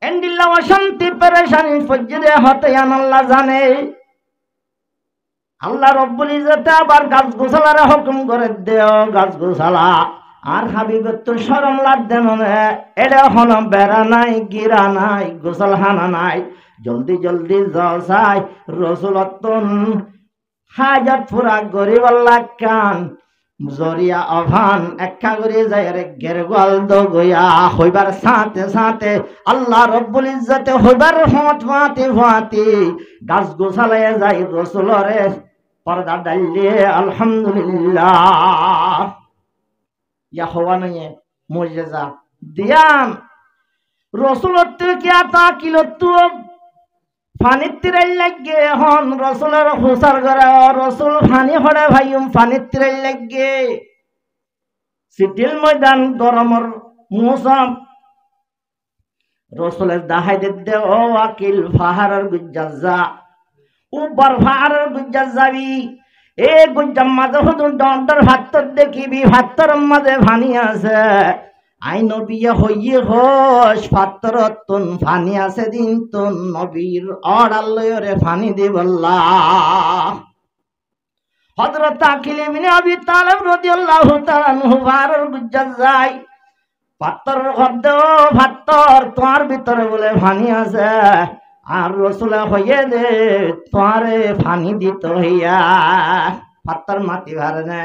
এন্ডিল্লা অশান্তি পেরেশানি ফজ্জরে হতে আল্লাহ জানে আল্লাহ রব্বুল ইজ্জতে আবার গাছ গোছালার হুকুম করে দেও গাছ গোছালা আর হাবিবের তো শরম লাগবে মনে এটা হলো বেড়া নাই গিরা নাই গোসল হানা নাই জলদি জলদি যাই রসুলতন হাজার পুরা গরিব আল্লাহ কান জরিয়া অভান একা করে যায় রে গেরগল দগয়া হইবার সাথে সাথে আল্লাহ রব্বুল ইজ্জতে হইবার হত ফাতে ফাতে গাছ গোছালায় যায় রসুলরে পর্দা ডাইলে আলহামদুলিল্লাহ ইয়া হওয়া নয় মুজিজা দিয়ান রসুলত কি আতা কিলত ফানির তিরাই লাগে হন রসুলের হুসার করে রসুল ফানি হরে ভাইম ফানির তিরাই লাগে সিটিল ময়দান গরমর মৌসুম রসুলের দাহাই দে ও আকিল ফাহারের গুজ্জা উপর ফাহারের গুজ্জা যাবি এ গুজ্জার মাঝে হুদুর ডন্ডর ভাত্তর দেখিবি ভাত্তর মাঝে ফানি আছে আই নবী হইয়ে হোস ফাত্তরতুন ফানি আছে দিন তুন নবীর অড়ালয়রে ফানি দিবল্লাহ। হযরত আকিল ইবনে আবি তালিব রাদিয়াল্লাহু তাআলা আনহু ফারর গুজ্জার যায় ফাত্তর শব্দ ফাত্তর তোমার ভিতরে বলে ফানি আছে আর রসুলা হইয়ে দে তোমারে ফানি দিত হইয়া ফাত্তর মাটি ভারে না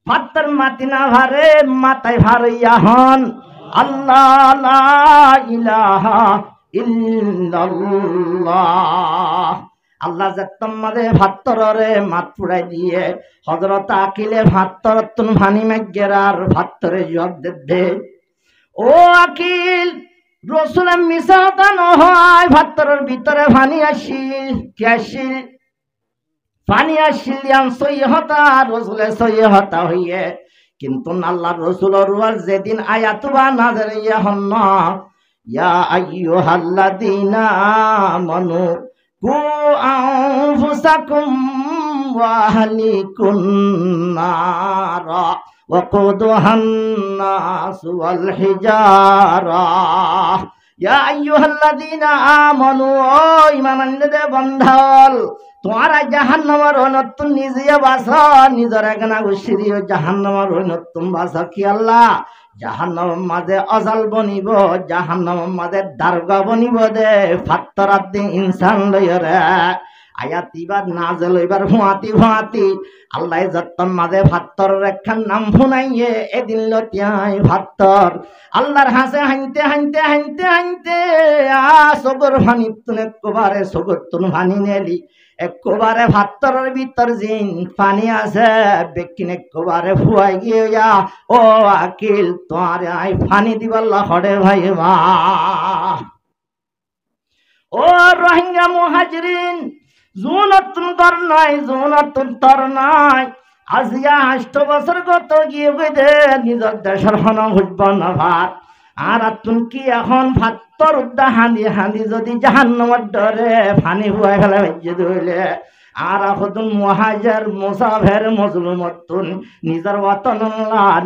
ফাত্তর মাটি না ভারে মাথায় ভারইয়া হন আল্লাহ লা ইলাহা ইল্লাল্লাহ আল্লাহ যে তোমাদের ভাত্তরে মাত পুড়াই দিয়ে হযরত আকিলে ভাত্তর তুন ভানি মেগেরার ভাত্তরে জবাব দে ও আকিল রসুলের মিশাতা নহয় ভাত্তরের ভিতরে ভানি আসিল কি আসিল পানি আসিলিয়ান সৈহতা রসুলের সৈহতা হইয়ে কিন্তু আল্লাহর রসুলের রুয়ার যেদিন আয়াতুবা নাযিল ইয়া হন ইয়া আইয়ুহাল্লাযীনা আমানু কু আনফুসাকুম ওয়া আহলিকুম নারা ওয়াকুদুহান নাস ওয়াল হিজারা ইয়া আইয়ুহাল্লাযীনা আমানু ও ঈমান আনলে বন্ধল তোমারা জাহান্নামের অনতুন নিজে বাসা নিজের একনা ঘুষিয়ে জাহান্নামের অনতুন বাসা কি আল্লাহ জাহান্নামের মাঝে অজাল বনিব, জাহান্নামের মাঝে দারোগা বনিব দে ফাত্তরাত দিন ইনসান লইরে আয়াত ইবার নাজেল এবার হুয়াতি হুয়াতি আল্লাহ যত্তন মাঝে ফাত্তর রেখার নাম শুনাইয়ে এদিন লতিয়াই ফাত্তর আল্লাহর হাসে হাইতে হাইতে হাইতে হাইতে সগর ভানি তুনে কোবারে সগর তুন ভানি নেলি একবারে ভাত্তরের ভিতর জিন পানি আছে বেকিন একবারে ফুয়াই গিয়া ও আকিল তোমার আই পানি দিবাল্লা হড়ে ভাই মা ও রোহিঙ্গা মুহাজিরিন জুনতুন কর নাই জুনতুন তর নাই আজিয়া 8 বছর গত গিয়ে দে নিজের দেশের হন বুঝব না ভাত আর তুন কি এখন ভাত্তর উদ্দা হাঁদি হাঁদি যদি জাহান্নামের ডরে ফানি হুয়াই ফেলে ভেজে ধরলে আর এখন মুহাজির মুসাফির মজলুমতুন নিজের ওয়াতন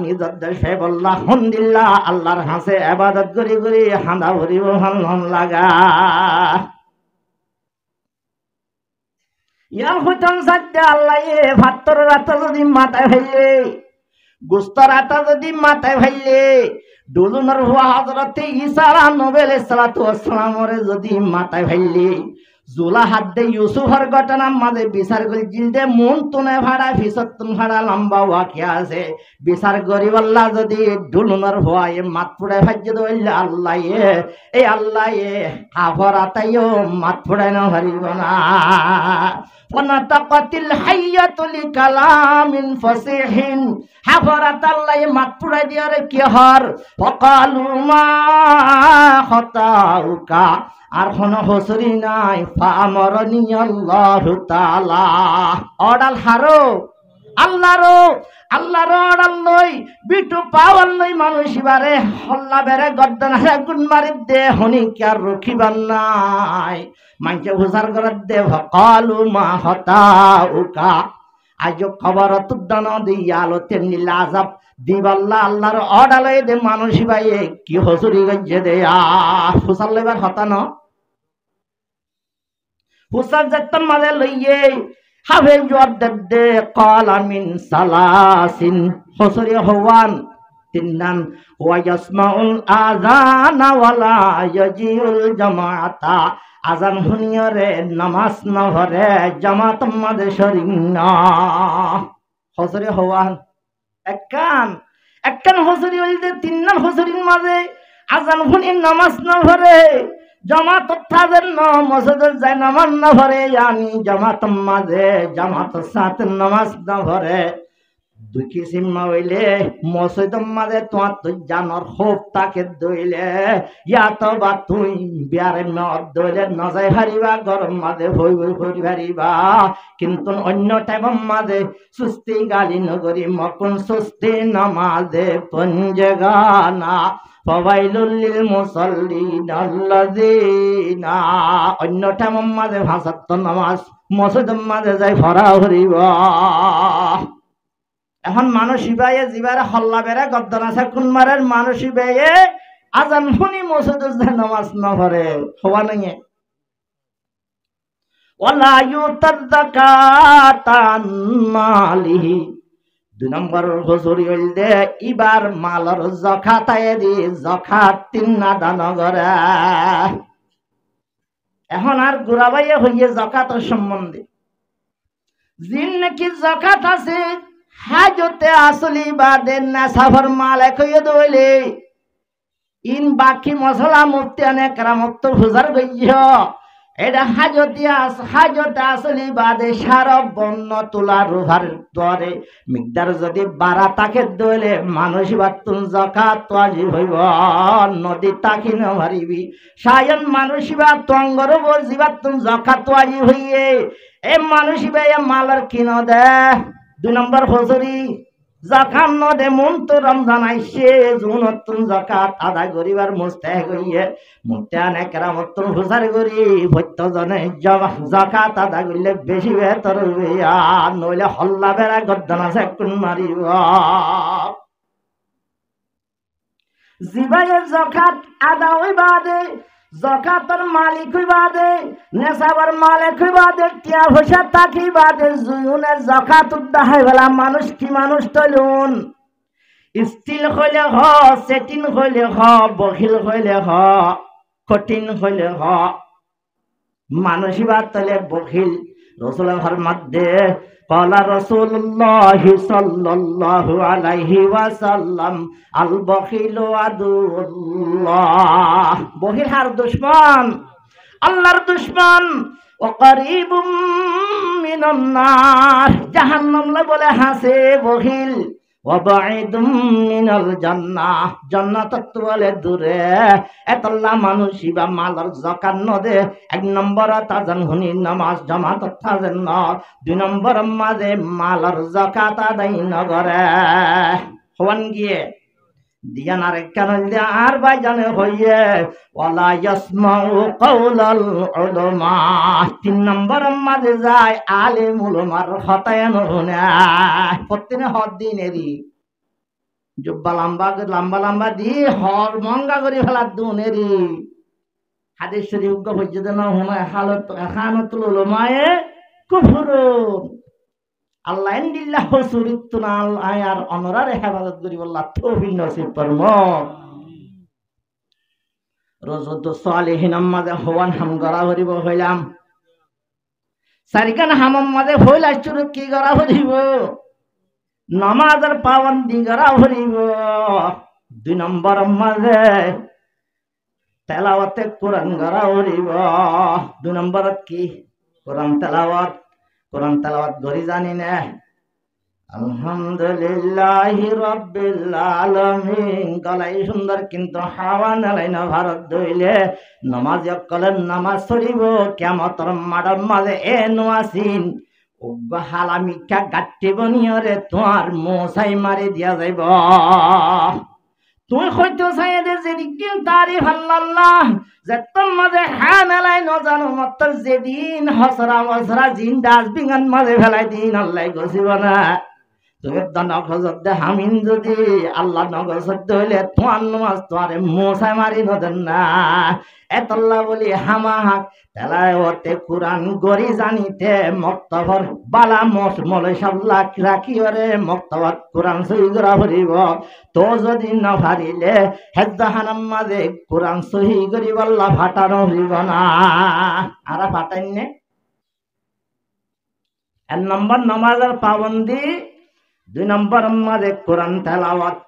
নিজের দেশে বল্লা হামদুলিল্লাহ আল্লাহর হাসে ইবাদত করি করি হাঁদা ভরিব হন লাগা ইয়ার হইতাম সাথে আল্লাহ ভাত্তর রাতা যদি মাথায় ফেললে গোস্তর আতা যদি মাথায় ফেললে ডুলুনার হুয়া হযরতে ঈসা নবী আলাইহিস সালাতু ওয়াস সালামরে যদি মাথায় ফেললে জুলা হাত দে ইউসুফের ঘটনা মাঝে বিচার করি জিলদে মন তুনে ভাড়া ফিসত তুন ভাড়া লম্বা ওয়াকিয়া আছে বিচার করি আল্লাহ যদি ডুলুনার হুয়া মাত ফুড়ায় ভাজ্য দইলে আল্লাহ এই আল্লাহ কাফর আতাইও মাত ফুড়ায় না হারিব না ফনাতাকাতিল হাইয়াতুল কালামিন ফাসিহিন হাফরাত আল্লাহ মাত ফুড়ায় দিয়ারে কি হর ফাকালু মা খাতাউকা আর কোন হসরি নাই ফামরনি আল্লাহু তাআলা অডাল হারো আল্লাহর অডাল লই বিটু পাওয়াল লই মানুষ বারে হল্লা বেরে গদ্দান হে গুন মারি দে হনি কি আর রখিবার নাই মাইকে হুজার করে দে ফাকালু মা হতাউকা আজ খবর তুদান দিয়ালো তেমনি লাজাব দিবাল্লা আল্লাহর অডালে দে মানুষ ভাইয়ে কি হসুরি গজ্জে দে ফুসাল লেবার হতান ফুসাল যেতন মাঝে লইয়ে হাবে জবাব দে ক্বালা মিন সালাসিন হসুরি হওয়ান তিন্নান ওয়া ইয়াসমাউল আযানা ওয়ালা ইয়াজিউল জামাআতা আজান শুনিয়রে নামাজ নহরে জামাত মাঝে শরীক না হসুরি হওয়ান একখান হসুরি হইলে তিন্নান হসুরির মাঝে আজান শুনি নামাজ নহরে জামাত তাদের মসজিদে যায় নামাজ না ভরে আমি জামাত মাঝে জামাত সাথে নামাজ না ভরে দুই কিসিম হইলে মসজিদ মাঝে তোমার তুই জানর হোপ তাকে দইলে ইয়া তো বা তুই বিয়ারে মদ দইলে নজাই হারিবা গরম মাঝে ভই ভই ভরি হারিবা কিন্তু অন্য টাইম মাঝে সুস্তি গালি নগরী মকুন সুস্তি নামাজে পঞ্জগানা ফাওয়াইলুল লিল মুসাল্লিন আল্লাযিনা অন্য টাইম মাঝে ভাষাত নামাজ মসজিদ মাঝে যাই ফরা হরিবা এখন মানুষই বাইয়ে জিবারে হল্লা বেড়ে গদ্দান আছে কুনমারের মানুষই বাইয়ে আজান শুনি মসজিদে নামাজ না পড়ে হওয়া নাই ওয়ালা ইউতাদ যাকাতান মালিহি 2 নম্বর হুজুরি হইলে ইবার মালর যাকাতায়ে দি যাকাত 3 না দান করে এখন আর গুরাবাইয়ে হইয়ে যাকাতের সম্বন্ধে জিন নাকি যাকাত আছে হাজতে আসলি বাদের না সাফর মালিক হইয়ে দইলে ইন বাকি মশলা মুফতি আনে কেরামত হুজার গইয়া এটা হাজতে আসলি বাদে সার বন্য তোলা রুভার দরে মিকদার যদি বাড়া তাকে দইলে মানুষ বাতুন যাকাত ওয়াজিব হইব নদী তাকি না মারিবি সায়ন মানুষ বা তঙ্গর বল জিবাতুন যাকাত ওয়াজিব হইয়ে এ মানুষ বা মালার কিন দে 2 নম্বর হুজুরি যাকাত ন দে মন তো রমজান আইছে জুনতুন যাকাত আদায় করিবার মুস্তাহিক হইয়ে মুতানে কেরামত হুজার করি ভত্য জনে যাকাত আদায় করলে বেশি বেহতর হইবে আর নইলে হল্লা বেড়া গদ্দান আছে কোন মারিব জিবায়ে যাকাত আদায় হইবা দে যাকাতের মালিক হইবা দে নেশাবার মালিক হইবা দে টিয়া পয়সা তাকিবা দে জুনে যাকাত উদ্দাহাই বলা মানুষ কি মানুষ তলুন স্টিল হইলে হ, সেটিন হইলে হ, বহিল হইলে হ, কঠিন হইলে হ, মানসিবা তলে বহিল। রসুল মধ্যে কলা রসুল্লাহ সাল্লাল্লাহু আলাইহি ওয়াসাল্লাম আল বখিলু আদুল্লাহ। বহিল হার দুশ্মন, আল্লাহর দুশ্মন। ও করিবুম মিনান নার, জাহান্নাম বলে হাসে বহিল। ওয়াবাইদুম মিনাল জান্নাহ, জান্নাত বলে দূরে। এতল্লা মানুষই বা মালার যাকাত নদে। এক নম্বর তাজান হুনি নামাজ জামাত তাজেন ন, দুই নম্বর মাঝে মালার যাকাত আদায় নগরে হওয়ান গিয়ে দিয়ান আর কেন আর বাইজানে হইয়ে ওয়ালা ইয়াসমাউ কাওলাল উলামা। তিন নম্বর মাঝে যায় আলেমুল উলামার হতায়ন হুনা। প্রত্যেক হদ দিনেরই জুব্বা লম্বা লম্বা লম্বা দি হর মঙ্গা করে ফেলা দুনেরই হাদিস শরীফ গো হইছে না হুনা হালত খানাতুল উলামায়ে কুফরুন। আল্লাহ ইন্দিল্লাহ সুরিতুনাল আয়ার অনরারে হেফাজত করি আল্লাহ তৌফিক নসিব ফরমো। রোজত সালিহিন মাঝে হওয়ান হাম গড়া হরিব হইলাম, সারিকান হাম মাঝে হইলা শুরু কি গড়া হরিব, নামাজের পাবন্দি গড়া হরিব। দুই নম্বর মাঝে তেলাওয়াতে কোরআন গড়া হরিব। দুই নম্বরত কি কোরআন তেলাওয়াত। কোরআন তেলাওয়াত গড়ি জানি না আলহামদুলিল্লাহি রাব্বিল আলামিন গলাই সুন্দর, কিন্তু হাওয়া নালাই না ভারত দইলে নামাজ কলেন নামাজ সরিব কিয়ামতের মাঠের মাঝে এ নোয়াসিন উগ্র হালামিকা গাট্টি বনিয়রে তোমার মোসাই মারি দিয়া যাইব। তুই হয়তো সাইদে যেদিন তারিফ আল্লাহ যে তোমাদের হ্যাঁ মেলাই ন জানো মত যেদিন হসরা মসরা জিন ডাস্টবিন মাঝে ফেলাই দিন আল্লাহ গছিব না। তুমি নগজত হামিন যদি আল্লাহ নগজত হইলে তোমার নামাজ তোমারে মোসাই মারি নদেন না। এতল্লা বলি হামা হাক তেলাওয়াতে কোরআন গরি জানিতে মক্তবর বালা মস মলে সব লাখ রাখি ওরে মক্তবত কোরআন সহি করা ভরিব। তো যদি না ভারিলে হেজাহানাম মাঝে কোরআন সহি করি আল্লাহ ফাটানো হইব না। আর ফাটাইনে এক নম্বর নামাজের পাবন্দি, দুই নম্বর মাঝে কোরআন তেলাওয়াত।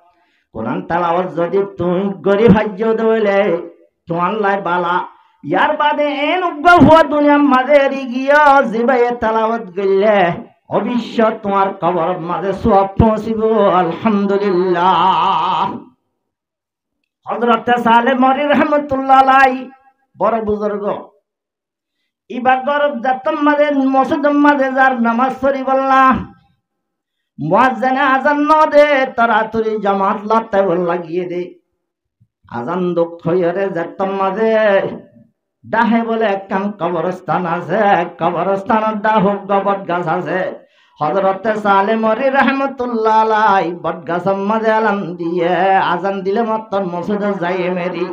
কোরআন তেলাওয়াত যদি তুই গরি ভাজ্য দইলে তোমার লাই বালা। ইয়ার বাদে এন উগ্র হওয়া দুনিয়ার মাঝে গিয়া জিবাই তেলাওয়াত গইলে অবশ্য তোমার কবর মাঝে সওয়াব পৌঁছিব। আলহামদুলিল্লাহ। হযরত সালেহ মরি রহমাতুল্লাহ আলাইহি বড় বুজুর্গ, ইবা গরব জাতম মাঝে মসজিদ মাঝে যার নামাজ পড়ি বললা মুয়াজ্জিনে আযান ন দে তাড়াতাড়ি জামাত লাতে বল লাগিয়ে দে। আযান দুঃখ হইরে জাতম মাঝে ডাহে বলে একখান কবরস্থান আছে, কবরস্থানের ডাহ বট গাছ আছে। হযরত সালেহ মরি রহমাতুল্লাহ আলাইহি বট গাছের মাঝে এলান দিয়ে আযান দিলে মাত্র মসজিদে যাই মেরি।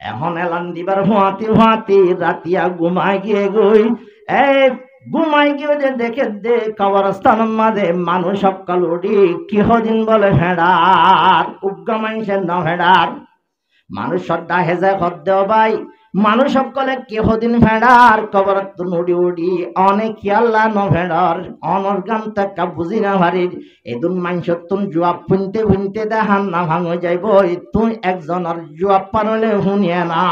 এখন এলান দিবার হুয়াতি হুয়াতি রাতিয়া ঘুমাই গিয়ে গই এই ঘুমাই গিয়ে দেখে দে কবরস্থানের মাঝে মানুষ সকাল উঠি কিহদিন বলে ভেড়ার উগ্র মানুষের না ভেড়ার মানুষ শ্রদ্ধা হেজে হদ্দ ভাই মানুষ সকলে কেহদিন ভেড়ার কবর নুড়ি উড়ি অনেক আল্লাহ ন ভেড়ার অনর গান তাকা বুঝি না ভারির এদুন মানুষ তুন জুয়াব ফুনতে ফুনতে দেখান না ভাঙ যাইব তুই একজনের জুয়াব পারলে শুনিয়ে না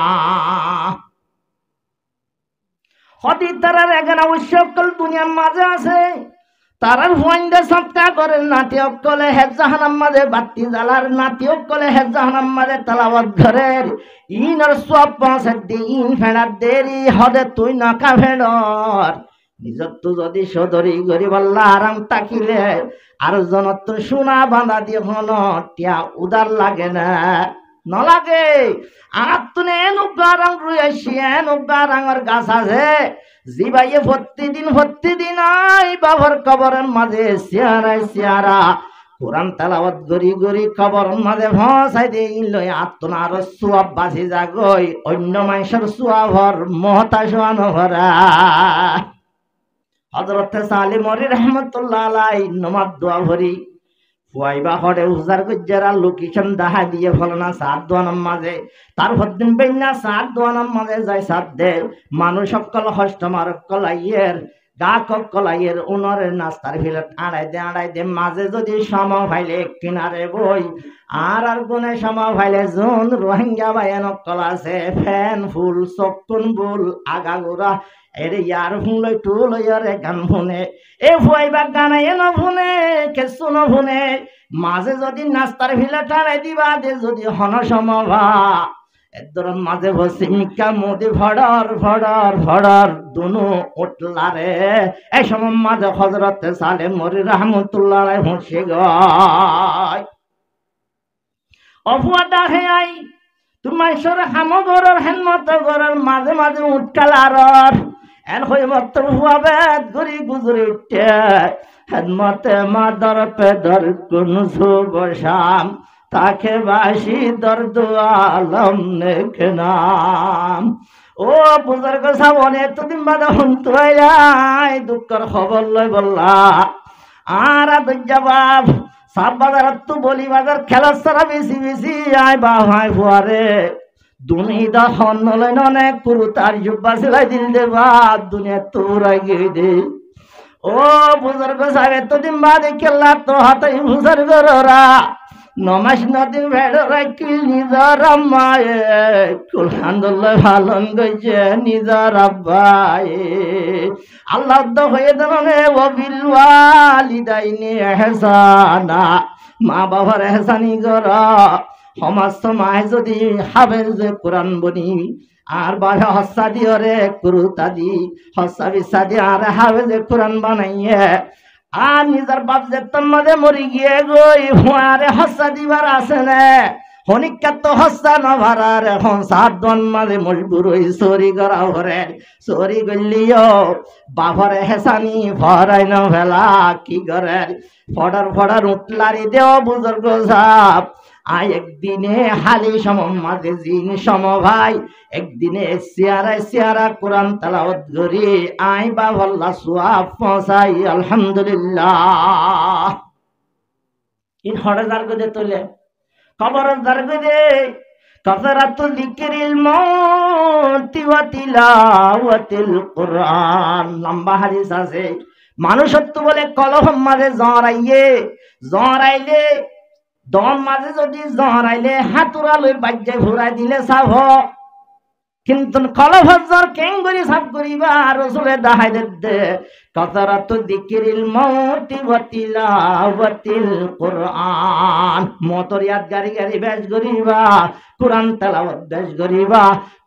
হদি তারার এখানে সকল দুনিয়ার মাঝে আছে তারার হুয়াইন্দে সৎকা করে নাতি অকলে হেজাহানাম মাঝে বাতি জ্বালার নাতি অকলে হেজাহানাম মাঝে তালাওয়াত ঘরের ইনর সব পৌঁছে দিন ফেড়ার দেরি হদে তুই নাকা ফেড়র নিজর তো যদি সদরি গরিব আল্লাহ আরাম তাকিলে আর জনত তো সোনা বাঁধা দিয়ে হন টিয়া উদার লাগে না নলাগে আর তুনে নুগারাং রুয়াইছি নুগারাঙের গাছ আছে জিবাইয়ে প্রতিদিন আই বাবার কবরের মাঝে সিয়ারায় সিয়ারা কোরআন তেলাওয়াত গরি গরি কবরের মাঝে ভাসাই দেই লই আত্মনার সুয়াব বাসি যাগই অন্য মানুষের সুয়াভর মহতাশান ভরা হযরত সালেহ মরি রহমাতুল্লাহ আলাইহি নমাজ দোয়া ভরি ফুয়াইবা হরে উজার গুজ্জারা লোকেশন দেখা দিয়ে ফলনা সাত দোয়ানার মাঝে তারপর দিন বেন্যা সাত দোয়ানার মাঝে যায় সাত দে মানুষ সকল হস্তমার কলাইয়ের গা কলাইয়ের উনরের নাস্তার ভিলে আড়াই দে মাঝে যদি সম ভাইলে কিনারে বই আর গুনে সম ভাইলে জোন রোহিঙ্গা বাইন কলা আছে ফ্যান ফুল চকুন বুল আগাগোড়া এর ইয়ার ফুল টুল ইয়ারে গান শুনে এ ফুয়াইবা গানাই ন শুনে কেসু ন শুনে মাঝে যদি নাস্তার ভিলে টানাই দিবা দে যদি হন সমভা এদর মাঝে বসে মিকা মোদি ভড়র দুনু উঠলারে এই সময় মাঝে হজরতে সালে মরি রহমতুল্লাহ হুঁসে গায় অফুয়া ডাকে আই তোমার সরে হামগরের হেনমত গরের মাঝে মাঝে উঠকালার এন হয়ে মত হুয়াবেদ গরি গুজরে উঠে হেনমতে মাদর পেদর কোন শুভশাম তাকে বাসি দর্দ আলম নেক নাম ও বুজুর্গ সাবনে এতদিন বাদে হুন্ত হইলাই দুঃখের খবর লই বললা আর জবাব সাব বাজার তো বলি বাজার খেলার সারা বেশি বেশি আয় বা ভাই ফুয়ারে দুনিয়া হন লই ননে কুরু তার জুব্বা সেলাই দিল দেবা দুনিয়া তোরা গিয়ে দে ও বুজুর্গ সাহেব এতদিন বাদে খেলা তো হাতাই বুজুর্গরা নমাস নদীর ভেড় রাখি নিজর আম্মায়ে কুলহান্দুল্লাহ ভালন গইছে নিজর আব্বায়ে আল্লাহ তো হয়ে দানে ও বিল ওয়ালিদাইনি ইহসানা মা বাবার ইহসানি কর সমস্ত মায় যদি হাফেজ কোরআন বনি আর বাবা হস্সা দিওরে কুরুতা দি হস্সা বিসা দি আর হাফেজ কোরআন বানাইয়ে আর নিজের বাপ যে তোমাদের মরি গিয়ে গই হুয়ারে হস্সা দিবার আছে না হনিকা তো হস্সা ন ভারার এখন সাত দন মাঝে মজবুর হই চুরি করা ঘরে চুরি করলিও বাপরে হেসানি ভরাই ন ভেলা কি করে ফডার উঠলারি দেও বুজুর্গ সাপ আই একদিনে হালি সম মাঝে জিন সম ভাই একদিনে সিয়ারা কোরআন তেলাওয়াত করি আই বাবাল্লা সওয়াব পৌঁছাই আলহামদুলিল্লাহ ইন হড়ে দারগদে তোলে কবর দারগদে কাসারাতু যিকরিল মাউতি ওয়া তিলাওয়াতিল কুরআন লম্বা হাদিস আছে মানুষত্ব বলে কলহ মাঝে জড়াইলে দম মাঝে যদি জড়াইলে হাতুরা লই বাজ্যে ঘুরাই দিলে সাভ কিন্তু কলভজ্জর কেঙ্গরি সাফ করিবা রাসূলের দাহাই দে কাসারাতু যিকরিল মাউতি ওয়া তিলাওয়াতিল কুরআন মতর ইয়াদগারি বেশ করিবা কুরআন তেলাওয়াত বেশ করিবা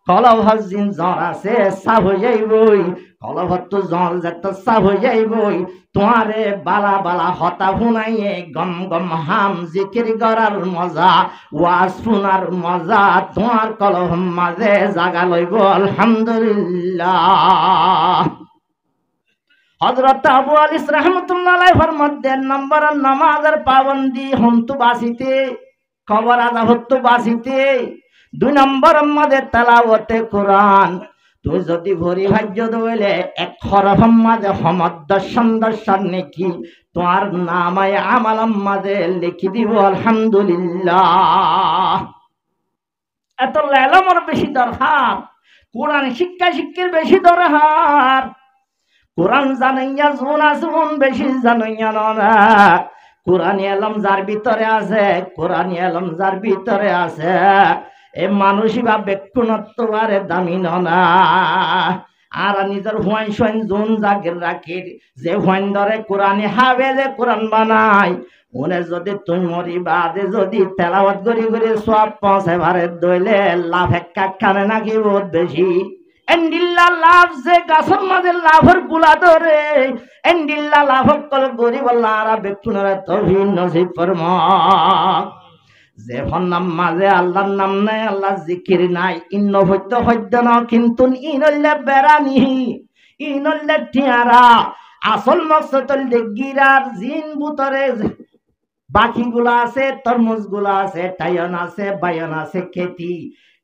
কলভজ্জিন জ্বর আছে সাফ হয়ে যাইবই কলভত জ্বর যত সাফ হয়ে যাইবই তোমারে বালা হতা শুনাইয়ে গম হাম জিকির করার মজা ওয়াজ শোনার মজা তোমার কলহ মাঝে জাগা লইব আলহামদুলিল্লাহ হযরত আবু আলিস রাহমাতুল্লাহ আলাইহি ফরমাতেন নম্বর নামাজের পাবন্দি হন্তু বাসিতে খবর আযাব হন্তু বাসিতে দুই নম্বর মাঝে তেলাওয়াতে কোরআন তুই যদি ভরি ভাজ্য দইলে এক হরফ মাঝে দর্শন নেকি তোমার নামায় আমাল মাঝে লিখি দিব আলহামদুলিল্লাহ এত এলমের বেশি দরকার কোরআন শিক্ষার বেশি দরকার কোরআন জানাইয়া জুন বেশি জানাইয়া না কোরআন এলম যার ভিতরে আছে এ মানুষই বা ব্যক্তিত্ব বারে দামি না আর নিজের হুয়াইন সোয়াইন জোন জাগির রাখি যে হুয়াইন ধরে কোরআনে হাবে যে কোরআন বানাই উনি যদি তুই মরি বাদে যদি তেলাওয়াত করি সব পৌঁছে ভারে দইলে লাভ একটা খানে নাকি বহুত বেশি এন্ডিল্লা লাভ যে গাছের মাঝে লাভের গুলা ধরে এন্ডিল্লা লাভ কল গরিব আল্লাহরা ব্যক্তিরা তৌফিক নসিব ফরমা যে নাম মাঝে আল্লাহর নাম নাই আল্লাহ জিকির নাই ইন্ন হইতে না কিন্তু ইনল্লে বেড়ানি ইনল্লে টিয়ারা আসল মকসদল দেগিরার জিন বুতরে বাকিগুলা আছে তরমুজগুলা আছে টায়ন আছে বায়ন আছে খেতি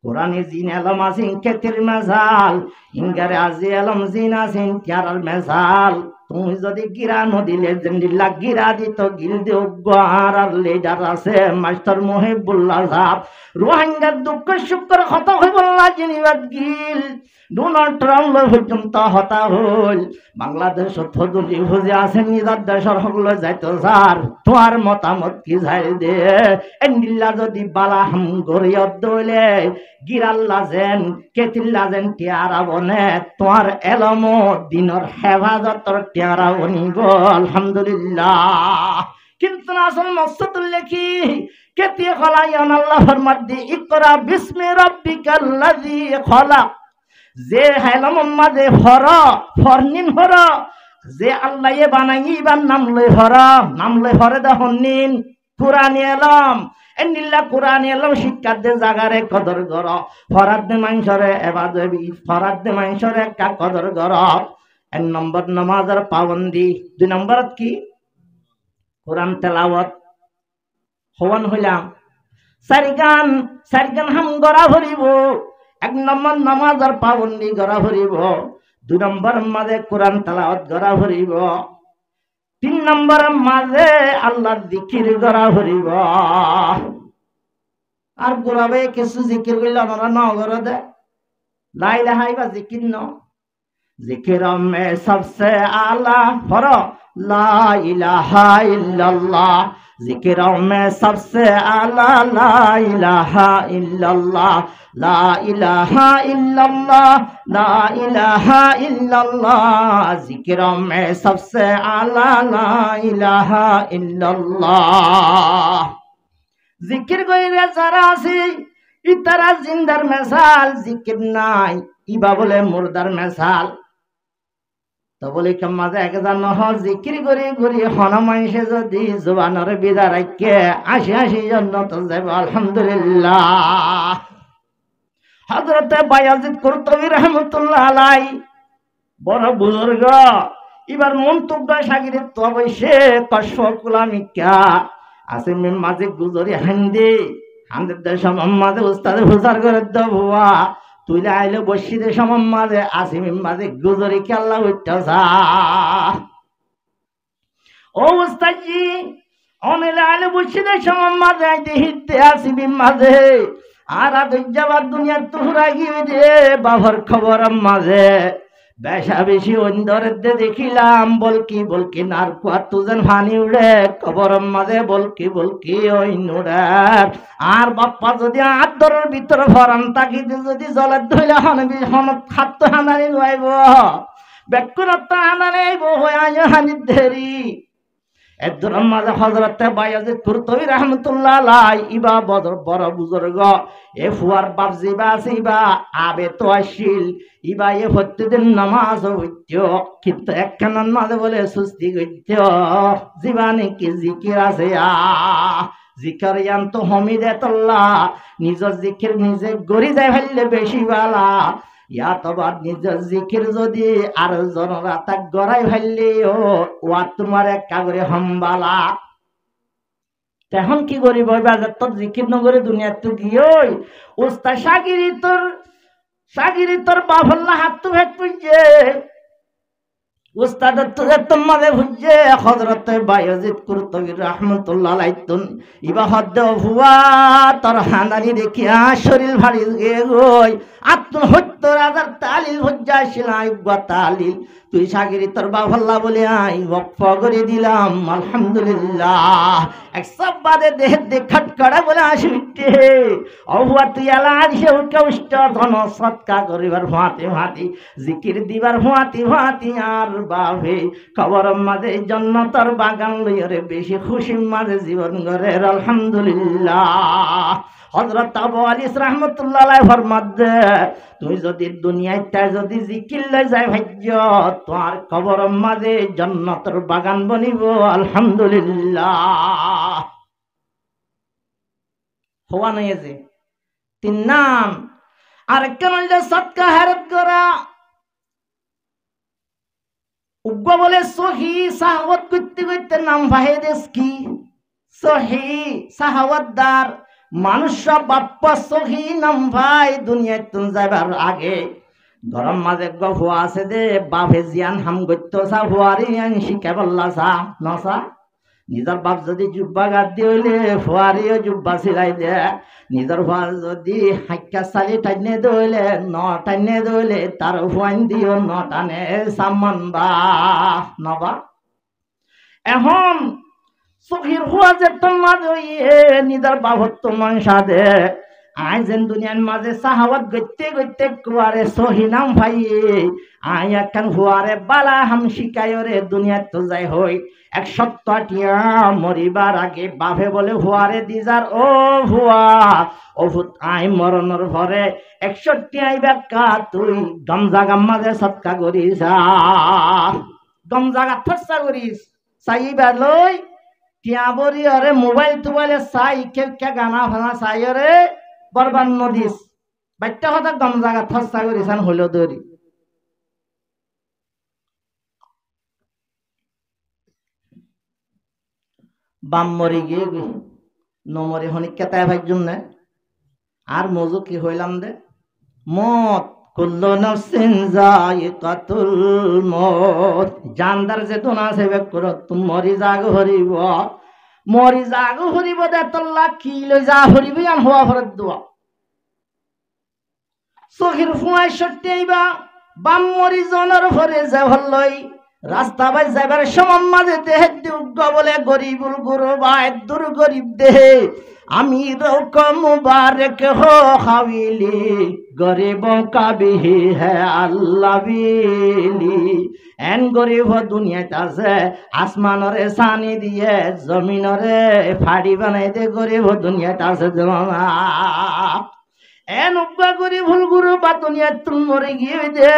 কোরআনে জিন এলম আছে খেতির মেজাল ইনগারে আজি এলম জিন আছে টিয়ারার মেজাল তুমি যদি গিরা নদী লেজেন্ডিল্লা গিরা দিত গিল দিও আর লিডার আছে মাস্টার মহিবুল্লাহ সাহেব রোহিঙ্গার দুঃখ সুখের কথা হইব না জিনিবাদ গিল ডোনাল্ড ট্রাম্প পর্যন্ত হতা হল বাংলাদেশ থদুলি ভুজে আছে নিজের দেশের সকলে যাইতো স্যার তোমার মতামত কি যাই দে এন্ডিল্লা যদি বালা হাম গরিয়ত দইলে গিরাল্লা যেন কেতিল্লা যেন টিয়ারা বনে তোমার এলম দিনের হেফাজতর টিয়ারা বনিব আলহামদুলিল্লাহ কিন্তু আসল মকসদ লেখি কেতি খলাইন আল্লাহ ফরমাদ্দি ইকরা বিসমি রাব্বিকাল্লাযী খলাক যে হেলম মাঝে হর ফরনিন হর যে আল্লাহ বানাই ইবার নাম লই হরে দহনিন কুরআন এলম এন্ডিল্লা কুরআন এলম শিক্ষা দে জাগারে কদর কর ফরাদ দে মাইনসরে এবাদবি ফরাদ দে মাইনসরে কা কদর কর এক নম্বর নামাজের পাবন্দি দুই নম্বরত কি কুরআন তেলাওয়াত হওয়ান হইলাম সারিগান হাম গড়া ভরিব এক নম্বর নামাজের পাবন্দি গড়া ভরিব দুই নম্বর মাঝে কোরআন তেলাওয়াত গড়া ভরিব তিন নম্বর মাঝে আল্লাহর জিকির গড়া ভরিব আর গোড়াবে কিছু জিকির করলে আমরা ন গড় দে লা ইলাহা ইল্লাল্লাহ জিকির ন জিকির মে সবসে আলা ফর লা ইলাহা ইল্লাল্লাহ जिक्र में सबसे आला ला इलाहा इल्लल्लाह ला इलाहा इल्लल्लाह ला इलाहा इल्लल्लाह जिक्र में सबसे आला ला इलाहा इल्लल्लाह जिक्र कइरे যারা আছে ইতারা জিন্দার মিসাল জিকির নাই ইবা বলে মুর্দার মিসাল তো বলি মাঝে একজন জিকির করি করি হন মাইসে যদি জবানের বিদা রাখে ৮০ জন্নত যাব আলহামদুলিল্লাহ হযরতে বায়াজিদ কুরতুবী রাহমাতুল্লাহ আলাই বড় বুজুর্গ এবার মন্তব্য সাগিরে তো বসে কশফকুলামিকা আসিম মাঝে গুজরি হান্দি দেশ মাঝে উস্তাদ হুজার করে দেবুয়া তুই আইলে বসি দে সমম মাঝে আসিম মাঝে গুজরি খেলা উঠতেছা ও উস্তাদজি অনেলে আইলে বসি দে সমম মাঝে আইতে হিতে আসিম মাঝে আর যাবার দুনিয়ার তুহরা গিয়ে দে বাবার খবর মাঝে বেশা বেশি অন্দরের দে দেখিলাম বলকি নার কুয়া তুজন ভানি উড়ে খবর মাঝে বলকি ওই নুড়ে আর বাপ্পা যদি আদরের ভিতরে ভরান তাকি যদি জলের ধইলে হনত খাদ্য হানানি লইব বেকুরত্ব হানানি আইব হয়ে হানি দেরি এদর মাঝে হযরতে বায়াজিদ কুরতুবী রাহমাতুল্লাহ আলাই ইবা বড় বুজুর্গ এ ফুয়ার বাপ জিবা সিবা আবে তো আসিল ইবা এ প্রতিদিন নামাজ হইতো কিন্তু একখান মাঝে বলে সুস্তি গইতো জীবানে কি জিকির আছে জিকির ইয়ান তো হমিদাতুল্লাহ নিজের জিকির নিজে গড়ি যায় ফেললে বেশি বালা ইয়া তবার নিজের জিকির যদি আর জনরা তাক গড়াই ফেললে ওয়া তোমার এক কাগরে হামবালা তখন কি করিব বাজার তোর জিকির নগরে দুনিয়ার তো গিয়ে ওস্তাদ সাগিরি তোর বাফল্লা হাত তো ভেট পুজে উস্তাদ তোমারে ভুজে হযরতে বায়াজিদ কুরতুবী রাহমাতুল্লাহ আলাইহি ইবা হদ্দ হুয়া তোর হানারি দেখিয়া শরীর ভারী গই আত্ম ৭০,০০০ তালিল হজ্জাছিল আইবা তালিল তুই সাগিরি তোর বাফল্লা বলে আই ওয়াকফ করে দিলাম আলহামদুলিল্লাহ এক সবাদে দেহ খটকড়া বলে আসিতে অহুয়া তুই আলা আসে উষ্ট ধন সৎকা করিবার ভাতি জিকির দিবার ভাতি আর বাবে খবর মাঝে জান্নাতের বাগান লইরে বেশি খুশি মাঝে জীবন গড়ের আলহামদুলিল্লাহ হযরত আবু আলিস রাহমাতুল্লাহ আলাইহি ফরমাদে তুই যদি দুনিয়ায় তাই যদি জিকির লই যায় ভাগ্য তোর কবর মাঝে জান্নাতের বাগান বনিব আলহামদুলিল্লাহ হওয়া নাই যে তিন নাম আর কেন সদকা হেরত করা উগ্র বলে সহি সাহাওয়াত করতে নাম ভাইদেস কি সহি সাহাওয়াতদার মানুষ বাপ্পা সহি নাম ভাই দুনিয়ায় তুমি যাবার আগে গরম মাঝে ফুয়া আছে দে বাপে জিয়ান হাম গত্য চা ফুয়ারি আন শিখে বললা চা নচা নিজের বাপ যদি জুব্বা গাত দি হইলে ফুয়ারিও জুব্বা চিলাই দে নিজের ফুয়া যদি হাক্কা চালি টাইনে দইলে ন টাইনে দইলে তার ফুয়াইন দিও ন টানে সামান বা নবা এখন চোখের ফুয়া যে তোমার নিজের বাপত তোমার সাথে আই যেন দুনিয়ার মাঝে সাহাওয়াত গইতে গইতে কুয়ারে সহি নাম ভাই আই একখান হুয়ারে বালা হাম শিকায় রে দুনিয়ার তো যাই হই 1 টিয়া মরিবার আগে বাপে বলে হুয়ারে দিজার ও হুয়া ও ভূত আই মরণর ভরে 100 টিয়াই বেকা তুই গমজাগা মাঝে সৎকা করিস গমজাগা থসা করিস চাইবার লই টিয়া বরি আরে মোবাইল টোবাইলে চাই কে গানা ফানা চাই রে বরবান নদীস বাচ্চা হতা গম জায়গা থসা করিছান হইল দরি বাম মরি গিয়ে নমরি হনিক কেতায় ভাইজুম না আর মজু কি হইলাম দে মত কুল্লু নাফসিন যায়িকাতুল মত জানদার যে তোনা সেবে কর তুমি মরি জাগ হরিব দে তল্লা কি লই যা হরিবি আন হওয়া ফরত দোয়া চোখের ফুয়াই সত্যি আইবা বাম মরি জনের ভরে যে হল্লই রাস্তা বাই যাইবার সময় মাঝে দেহে দুর্গ বলে গরিবুল গুরবায় দূর গরিব দেহে আমি রকম মুবারক হো হাবিলি গরিবों का भी है अल्लाह बिली এন গরিব দুনিয়াতে আছে আসমানরে সানি দিয়ে জমিনরে ফাড়ি বানাই দে গরিব দুনিয়াতে আছে জমা এন উব্বা গরিব ভুল গুরু বা দুনিয়া তুম মরে গিয়ে দে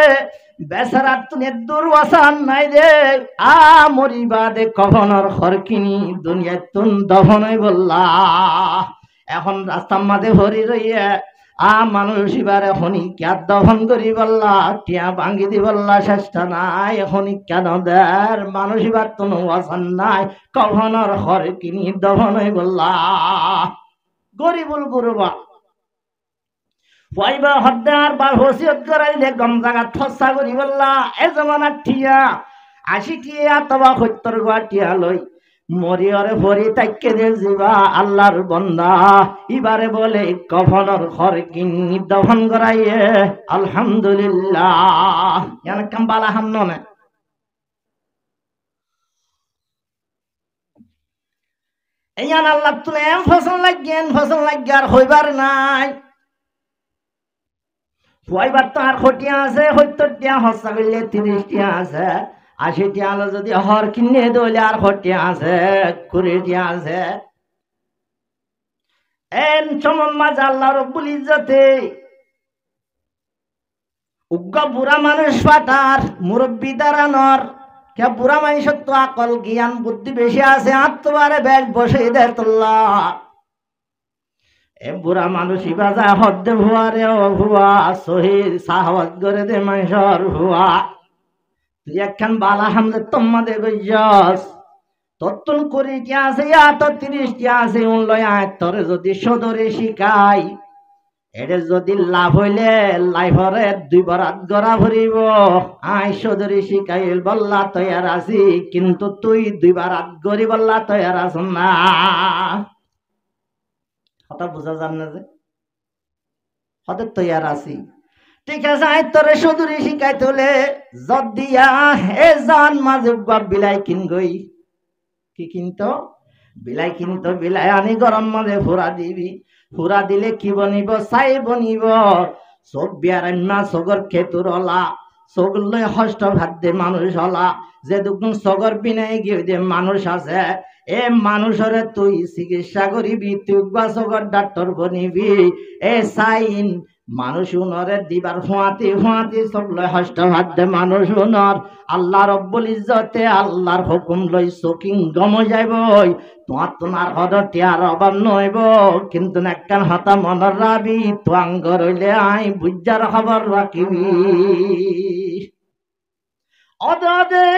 বেচারা তুনে দুর্বাসান নাই দে আ মরিবা দে কফনের খরকিনি দুনিয়া তুন দফনই বললা এখন রাস্তার মাঝে ভরি রইয়া মানুষ এবারে হনি ক্যা দফন করি বললা টিয়া ভাঙ্গি দি বললা চেষ্টা নাই এখনই কেন দের মানুষ এবার তুন ওয়াসান নাই কফনের খরকিনি দফনই বললা গরিবুল গুরুবা পয়বা হদ্দার বা হসিয়ত করাইলে গম জায়গা থসা করি বললা এ জমানার টিয়া 80 টিয়া তবা 70 গোয়া টিয়া লই মরিয়রে ভরি তাইকে দে জিবা আল্লাহর বন্দা এবারে বলে কফনের ঘর কিনি দফন করাইয়ে আলহামদুলিল্লাহ ইয়ান কাম্বালা হামনে ইয়ান আল্লাহ তুলে ফসল লাগিয়ার হইবার নাই পয়বার তো আর খটিয়া আছে 70 টিয়া হসা করলে 30 টিয়া আছে 80 টিয়া হলো যদি হর কিনে দইলে আর খটিয়া আছে 20 টিয়া আছে এন চমম্মা আল্লাহ রব্বুল ইজ্জতে উগ্র বুড়া মানুষ পাটার মুরব্বী দাঁড়ানোর কে বুড়া মানুষের তো আকল জ্ঞান বুদ্ধি বেশি আছে আত্মবারে ব্যাগ বসে দেয় তোল্লা এ বুড়া মানুষ বাজা হদ্দে ভুয়া রে ও ভুয়া শহীদ সাহবাদ করে দে মানুষের ভুয়া তুই একখান বালা হামলে তোমাদের গজ্জস তত্তন 20 টি আছে তো 30 টি আছে উনলয় আয় তোরে যদি সদরে শিখাই এটা যদি লাভ হইলে লাইফরে 2 বরাত গড়া ভরিব আয় সদরে শিখাইল বললা তৈয়ার আছি কিন্তু তুই 2 বরাত গড়ি বললা তৈয়ার আছ না কথা বুঝা যান না যে হতে তৈয়ার আছি ঠিক আছে আয় তোরে সদরে শিখাই তোলে যদিয়া হে জান মাঝে বিলাই কিন গই কি কিনতো বিলাই আনি গরম মাঝে ফুরা দিবি ফুরা দিলে কি বনিব চাই বনিব চোখ বিয়ারান্না চগর খেতুর হলা চোখ লই হষ্ট ভাত দে মানুষ হলা যে দুগুণ চগর বিনাই গিয়ে দে মানুষ আছে এ মানুষরে তুই চিকিৎসা করিবি তুই চগর ডাক্তার বনিবি এ সাইন মানুষ উনরে দিবার ফুয়াতি চোখ লই হষ্ট ভাত দে মানুষ উনর আল্লাহ রব্বুল ইজ্জতে আল্লাহর হুকুম লই চকিং গম যাইবই তোমার হদ টিয়ার অভাব নইব কিন্তু একখান হতা মনের রাবি তোয়াঙ্গ রইলে আই বুঝার খবর রাখিবি অদে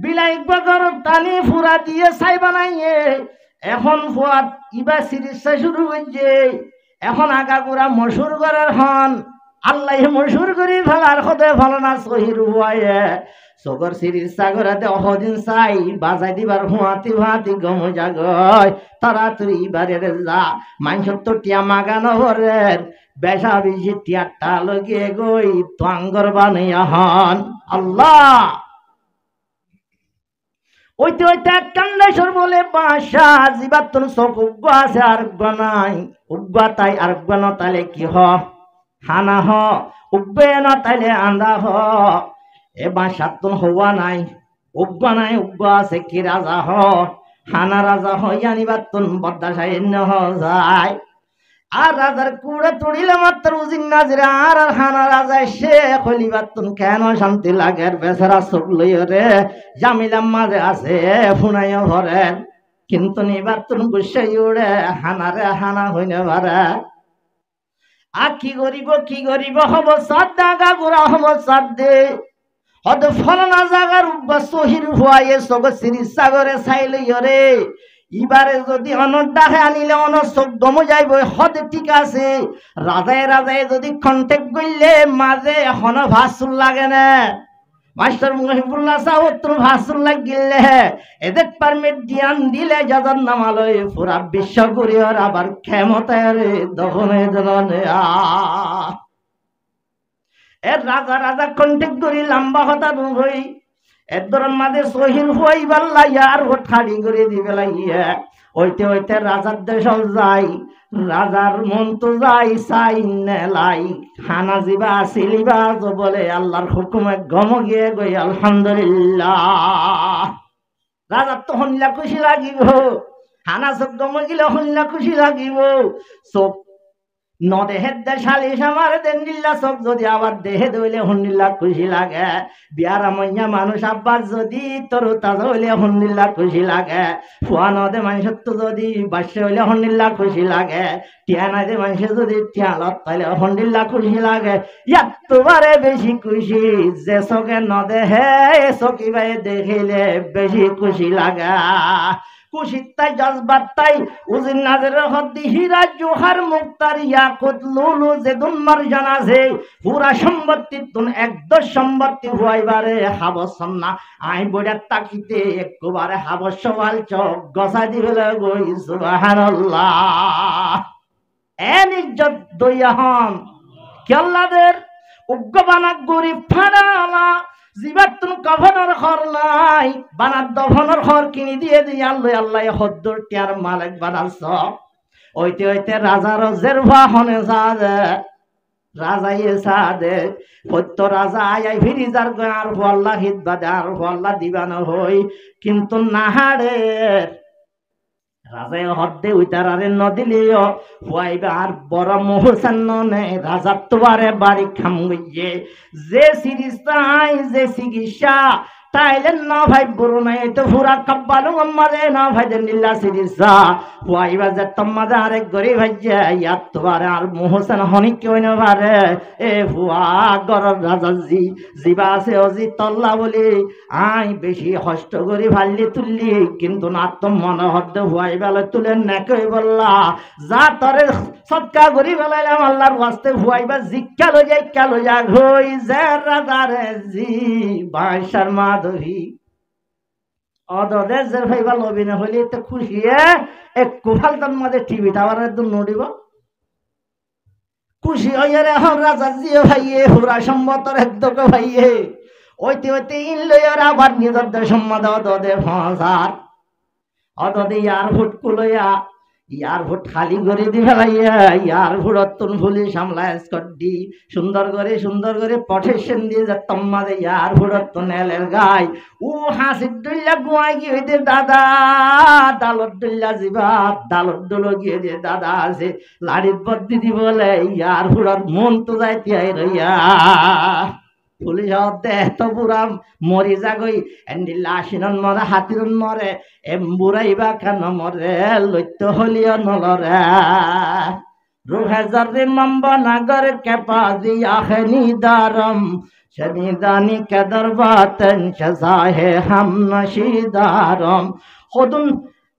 বিলাই বগর টানি ফুরা দিয়ে ছাই বানাইয়ে এখন ফুয়াত ইবা চিকিৎসা শুরু হয়েছে এখন আগাগোড়া মশুর ঘরের হন আল্লাহ মশুর করি ফেলার হতে ভালো না সহির হুয়ায়ে সগর সিরিজ সাগরে দে অহদিন চাই বাজাই দিবার হুয়াতি হুয়াতি গম জাগয় তাড়াতাড়ি বাড়ির যা মানুষের তো টিয়া মাগানো হরের বেশা বেশি টিয়ারটা লগে গই তোয়াঙ্গর বানিয়া হন আল্লাহ ওইতে ওইতে কান্দেশ্বর বলে বাসা জীবাত্তন চোখ উগ্র আছে আর উগ্র নাই উগ্র তাই আর উগ্র ন তাইলে কি হ হানা হ উগ্বে ন তাইলে আন্দা হ এ বাসার তো হওয়া নাই উগ্র নাই উগ্র আছে কি রাজা হ হানা রাজা হইয়ানিবার তুন বদ্দাশাই ন যায় আর রাজার কুড়ে তুড়িলে মাত্র উজিন নাজরে আর হানা রাজায় সে খলিবার তুন কেন শান্তি লাগে বেচারা চোখ লইয় রে জামিলাম মাঝে আছে ফুনাইও ভরে কিন্তু নিবার তুন গুসাই উড়ে হানারে হানা হইনে ভারে আর কি করিব হব সাদ্দা গাগুরা হব সাদ্দে হদ ফলনা জাগার সহির হুয়াইয়ে সগ সিরিজ সাগরে চাইল রে ইবারে যদি অনর ডাকে আনিলে অনর চোখ গম যাইব হদ ঠিক আছে রাজায় রাজায় যদি কন্টেক্ট করলে মাঝে হন ভাসুর লাগে না মাস্টার মুহিবুল্লাহ সাহেব তোর ভাসুর লাগিলে এদের পারমিট দিয়ান দিলে যজন নামালয় পুরা বিশ্ব করিয়র আবার ক্ষমতায় দহনে দহনে এর রাজা রাজা কন্টেক্ট করি লম্বা হতা হই এর ধরন মাঝে সহিল হই বাল্লা ইয়ার ও ঠাড়ি করে দিবে লাগিয়া ওইতে ওইতে রাজার দেশ যাই রাজার মন তো যাই চাই নেলাই খানা জিবা সিলিবা বলে আল্লাহর হুকুমে গম গিয়ে গই আলহামদুলিল্লাহ রাজার তো হন্যা খুশি লাগিব হানা চোখ গম গিলে হন্যা খুশি লাগিব চোখ নদেহের দেশালিশ আমার দেন্দিল্লা চোখ যদি আবার দেহে দইলে হন্দিল্লা খুশি লাগে বিয়ার মইয়া মানুষ আব্বার যদি তোর তাজা হইলে হন্দিল্লা খুশি লাগে ফুয়া নদে মানুষের তো যদি বাসে হইলে হন্দিল্লা খুশি লাগে টিয়া নদে মানুষের যদি টিয়া লত তাইলে হন্দিল্লা খুশি লাগে এতবারে বেশি খুশি যে চোখে নদেহে চকি বাই দেখিলে বেশি খুশি লাগে কুশিতাই জজবাত তাই উজিন নাজরের হদ্দি হীরা জোহার মুক্তার ইয়াকুত লুলু যেদুন মারজান আছে পুরা সম্পত্তি তুন একদম সম্পত্তি হইবারে হাবসন না আই বড়া তাকিতে একবারে হাবস ওয়াল চোখ গসা দিবেলে গই সুবহানাল্লাহ এন ইজ্জত দয়াহন কেল্লাদের উগ্গবানা গরিব ফাড়ালা জীবাত্তুন কভনের ঘর নাই বানার দফনের ঘর কিনি দিয়ে দিয়ে আল্লাহ আল্লাহ হদ্দর টিয়ার মালিক বানাস ওইতে ওইতে রাজার জেরভা হনে সাদে রাজাইয়ে সাদে সত্য রাজা আই ফিরিজার আর আল্লাহ হিদবাদে আর আল্লাহ দিবানো হই কিন্তু নাহাড়ে রাজায় হদ্দে উইতারারে নদিলিও হুয়াইবে আর বড় মোহসান নে রাজার তোয়ারে বাড়ি খাম গইয়ে যে চিকিৎসাই যে চিকিৎসা তাইলে না ভাই বড় নাই তো পুরা কাব্বালু আমারে না ভাই দিল্লা চিকিৎসা হুয়াইবা যে তোমাদের আরেক গরিব ভাইয়া ইয়াত তোয়ারে আর মোহসান হনি কেউ না পারে এ হুয়া গরর রাজাজি জিবা আছে অজি তল্লা বলি আই বেশি কষ্ট করি ভাল্লি তুললি কিন্তু না তো মনে হদ্দে হুয়াই বেলা তুলে নেকই বললা যা তরে সৎকা করি বেলাইলাম আল্লাহর ওয়াস্তে হুয়াইবা জিক্কা লো যাই হই যে রাজারে জি বাসার মাধবী অদদের যে ভাইবা লবি না হইলে তো খুশি একটু ফালতার মাঝে টিভিটা আবার একদম নড়িব খুশি হইয়া রে এখন রাজা জিও ভাইয়ে হুরা সম্মতর একদম ভাইয়ে ওইতে ওইতে ইন লইয়ার আবার নিজের দেশম্মদ অদদে ফাঁসার অদদে ইয়ার ভুটকু লইয়া ইয়ার ভোট খালি করে দিবে ভাইয়া ইয়ার ভোটন ভুলি সামলা স্কডি সুন্দর করে পটেশন দিয়ে যে তোমাদের ইয়ার ভোটন এলের গাই ও হাসির ডুল্লা গুয়াই গিয়ে হইতে দাদা দালত ডুল্লা জিবা দালত ডুলো গিয়ে যে দাদা আছে লাড়ির বদ্দি দি বলে ইয়ার ভোটর মন তো যাইতে রইয়া পুলিশ দেহ তো পুরা মরি যাগই এন্ডিল্লা আসিনন মরে হাতিরন মরে এম্বুরাইবা কেন মরে লইত হলিও নলরে রুহে জর্রি মম্ব নাগর কেপা দিয়া খেনি দারম শনিদানি কেদর বাতন শজাহে হাম নশিদারম খুদুন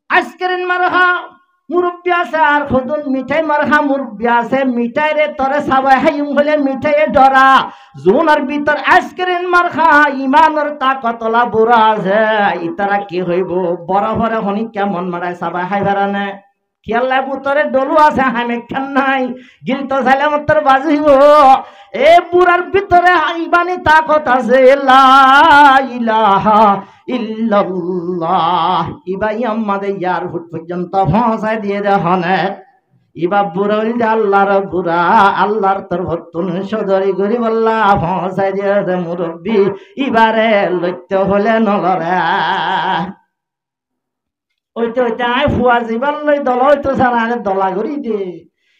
আজকের মারহা মুরব্বী আছে আর খুদুন মিঠাই মারহা মুরব্বী আছে মিঠাই রে তরে সাবাই হাইম হলে মিঠাইয়ে ডরা জোনার ভিতর আইসক্রিম মারখা ইমানের তাকতলা বুড়া আছে ইতারা কি হইব বড় বড় হনি কেমন মারায় সাবাই হাই বেড়ানে খেয়াল্লা বুতরে ডলু আছে হামে খান নাই গিল তো চাইলে মতর বাজিব এ বুড়ার ভিতরে হাইবানি তাকত আছে লা ইলাহা ইল্লাল্লাহ ইবাই আমাদের ইয়ার ফুট পর্যন্ত পৌঁছায় দিয়ে দেহনে ইবা বুড়া হইলে আল্লাহর বুড়া আল্লাহর তোর ভর্তুন সদরি করি বললা পৌঁছায় দিয়ে দে মুরব্বী ইবারে লইতে হলে নলরে ওইতে ওইতে আয় ফুয়া জীবন লই দল হইতো সারা আরে দলা করি দে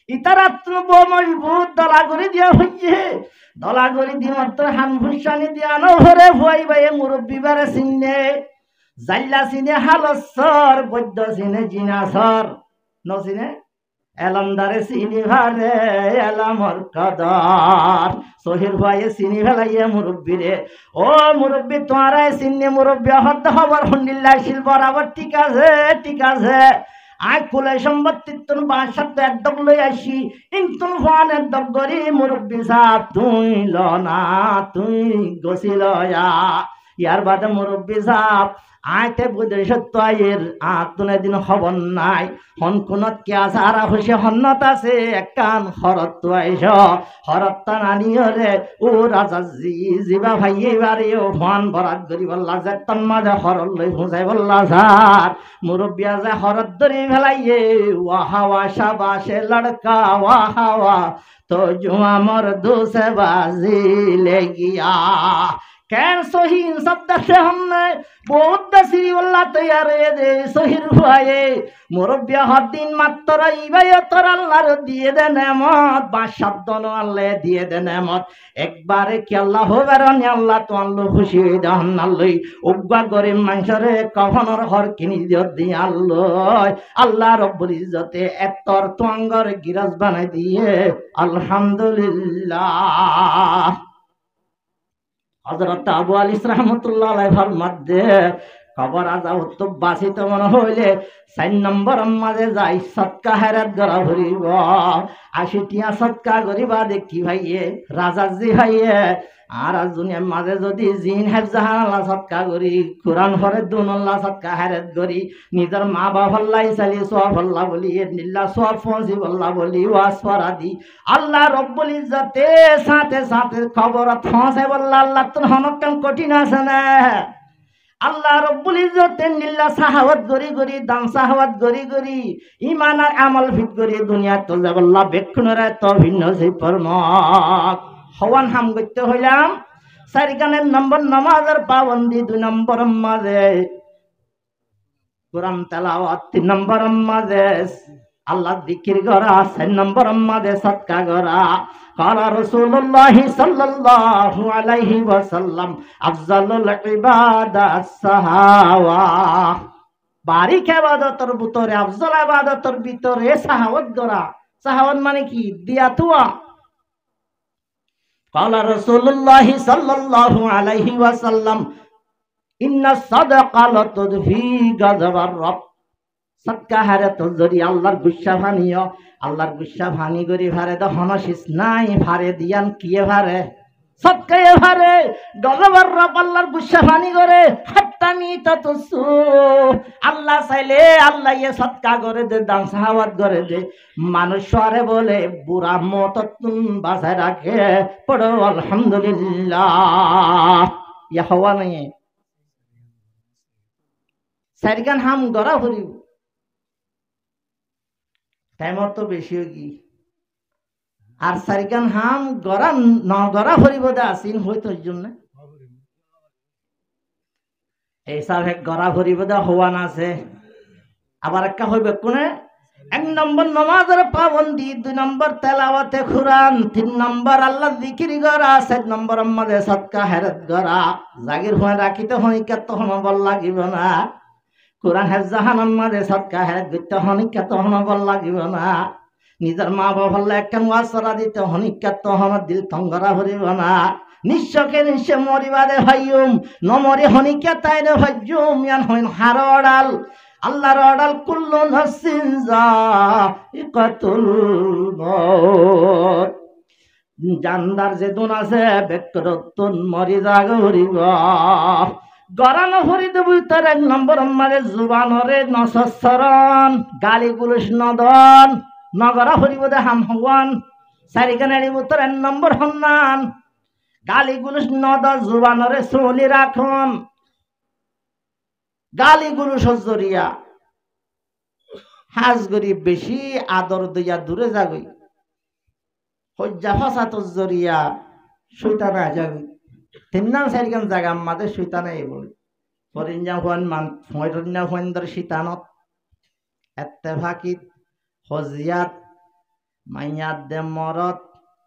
ইতারা মজবুত দলা করে দিয়া হইছে দলা করে দি মাত্র হান ভুসানি দিয়া নো ঘরে ফুয়াই ভাই মুরব্বী বারে চিনে জাল্লা চিনে হালসর বৈদ্য চিনে জিনাসর নচিনে এলামদারে চিনি ভারে এলামর কদর সহির ভাইয়ে চিনি ফেলাইয়ে মুরব্বী রে ও মুরব্বী তোমারাই চিনি মুরব্বী হদ্দ খবর হন্ডিল্লা শিল বরাবর ঠিক আছে আই কুলে সম্পত্তি তুন বাসাত একদম লই আসি ইন্তুন ফান একদম গরি মুরব্বী সাহ তুই ল না তুই গছিল ইয়ার বাদে মুরব্বী সাহ আইতে বুঝে সত্য আয়ের আতুনে দিন খবর নাই হন কোনত কে আছে আর হইছে হন্নত আছে একখান হরত আইস হরতটা নানিও রে ও রাজা জিবা ভাই এবারে ও ফান বরাত করি বললা যে তন্মাদে হরত লই ফুঁসাই বললা স্যার মুরব্বিয়া যে হরত ধরি ফেলাইয়ে ওয়াহাওয়া শাবাশে লড়কা ওয়াহাওয়া তো জুয়া মর দুসে বাজি ले गया कैन सोहीन शब्द से हमने बहुत दसी वल्ला तैयार दे सोहिर हुए मुरब्बिया हर दिन मात्र इबाय तोर अल्लाहर दिए दे नेमत बा शब्द न अल्लाह दिए दे नेमत एक बारे कि अल्लाह होबेरनि अल्लाह तो अल्लाह खुशी হই দহন আল্লাহ উগ্গা গরিব মানুষরে কখনোর হর কিনি দিয়ে আল্লাহ আল্লাহ রব্বুল ইজ্জতে এতর তোঙ্গর গিরাজ বানাই দিয়ে আলহামদুলিল্লাহ হযরত আবু আলী রাহমাতুল্লাহ আলাইহির মধ্যে খবর আজা তো বাসিত মনে হইলে 4 নম্বর মাঝে যাই সদকা হেরাত করা হরিব 80 টিয়া সদকা করিবা দেখি ভাইয়ে রাজাজি ভাইয়ে আর দুনিয়ার মাঝে যদি জিন হেফজাহান আল্লাহ সদকা করি কোরআন পড়ে দুন আল্লাহ সদকা হেরাত করি নিজের মা বাবা আল্লাহ চালি সওয়াব আল্লাহ বলি নিল্লাহ সওয়াব পৌঁছি আল্লাহ বলি ওয়াজ ফরাদি আল্লাহ রব্বুল ইজ্জতে সাথে সাথে খবর পৌঁছে বললা আল্লাহ তোর হনকাম কঠিন আছে না আল্লাহ রব্বুল ইজ্জতে নিল্লাহ সাহাওয়াত গরি দাম সাহাওয়াত গরি ঈমান আর আমল ফিট গরি দুনিয়া তো যাব আল্লাহ বেক্ষণরে তো ভিন্ন সেই পরমক হওয়ান হাম করতে হইলাম 4 গানের নম্বর নামাজের পাবন্দি 2 নম্বর মাঝে কোরআন তেলাওয়াত 3 নম্বর মাঝে আল্লাহ জিকির করা 4 নম্বর মাঝে সদকা করা قال رسول الله صلى الله عليه وسلم افضل العباده الصحوه বারিক ইবাদতের ভিতরে আফজল ইবাদতের ভিতরে সাহাওয়াত করা সাহাওয়াত মানে কি দিয়া তুয়া قال رسول الله صلى الله عليه وسلم ان الصدقه لتدفي غضب الرب সদকা হারে তো যদি আল্লাহর গুসা ভানিও আল্লাহর গুসা ভানি করি ভারে তো হনসিস নাই ভারে দিয়ান কিয়ে ভারে সদকায়ে ভারে গজবার রব আল্লাহর গুসা ভানি করে হাত্তামি তাতসু আল্লাহ চাইলে আল্লাহ ইয়ে সদকা করে দে দান সাহাওয়াত করে দে মানুষ আরে বলে বুড়া মত তুম বাসায় রাখে পড়ো আলহামদুলিল্লাহ ইয়া হওয়া নাই সাইরগান হাম গড়া ভরিব টাইমত তো বেশি কি আর 4 গান হাম গড়া ন গড়া ভরিব দে আসিন হইতো জন্য এইসব এক গড়া ভরিব দে হওয়ান আছে আবার একটা হইবে কোনে 1 নম্বর নামাজের পাবন্দি 2 নম্বর তেলাওয়াতে কুরআন 3 নম্বর আল্লাহ জিকির করা 4 নম্বর আমাদের সদকা হেরাত করা জাগির হয়ে রাখিতে হইকা তখন বল লাগিব না কোরআন হেফজাহান আমাদে সদকা হেরাত করতে হনিকা তখন বল লাগিব না নিজের মা বাবা একখান ওয়াজ করা দিতে হনিকা তখন দিল তঙ্গরা ভরিব না নিশ্চকে নিশ্চয় মরিবাদে ভাইয়ুম নমরে হনিকা তাইরে ভাইয়ুম ইয়ান হইন হারড়াল আল্লাহর অর্ডার কুল্লু নাফসিন যায়িকাতুল মউত। জানদার যে দুন আছে ব্যক্তিরত্তন মরি যাগ হরিব গরানো হরি দেবই তার এক নম্বর মারে জুবানরে নসরণ গালি গুলুস নদন নগরা হরিব দে হাম হওয়ান সারিকানাড়ি উত্তর এক নম্বর হন্নান গালি গুলুস নদ জুবানরে চলি রাখন গালি গুলুস জরিয়া হাজ গরিব বেশি আদর দিয়া দূরে যাগই হজ্জা ফাসাত জরিয়া শৈতান যাবে তিন নাম চারিখান জায়গা আমাদের শৈতান বলে ফরিঞ্জা হুয়ান মান ফরিঞ্জা হুয়ানদের শীতানত এত্তেফাকিত হজিয়াত মাইয়াত দে মরত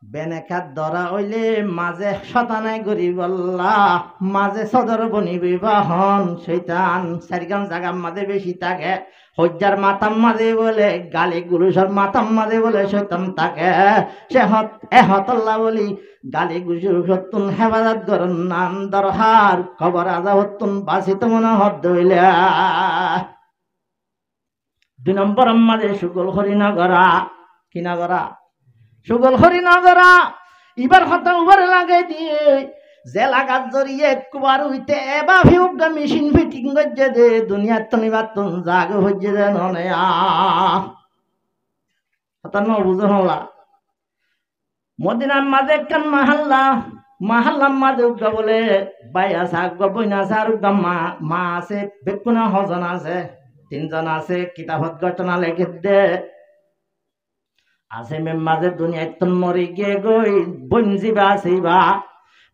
বেনেকাত ধরা হইলে মাঝে শতানাই গরিব আল্লাহ মাঝে সদর বনি বিবাহন শৈতান চারিখান জায়গা মাঝে বেশি থাকে হজ্জার মাতাম মাঝে বলে গালি গুলুসর মাতাম মাঝে বলে শৈতান থাকে সে হতল্লা বলি গালি গুজুর হতুন হেফাজত করুন নাম দরহার খবর আজা হতুন বাসিত মনে হদ হইলে 2 নম্বর মাঝে সুগল হরিনগরা কি নগরা সুগল হরিনগরা এবার হতা উবার লাগাই দিয়ে যে লাগাত জড়িয়ে কুবার হইতে এবা ভিউগা মেশিন ফিটিং গজ্জে দে দুনিয়ার তনি বাতুন জাগ হজ্জে দে ননে হতা ন বুঝো হলা মদিনার মাঝে একখান মাহাল্লার মাঝে উগা বলে বাই আছে আগুয়া বইনা আছে আর উগা মা আছে বেকুনা হজন আছে 3 জন আছে কিতাবত ঘটনা লেখে দে আছে মে মাঝে দুনিয়ায় তন মরে গিয়ে গই বন জিবা আছে বা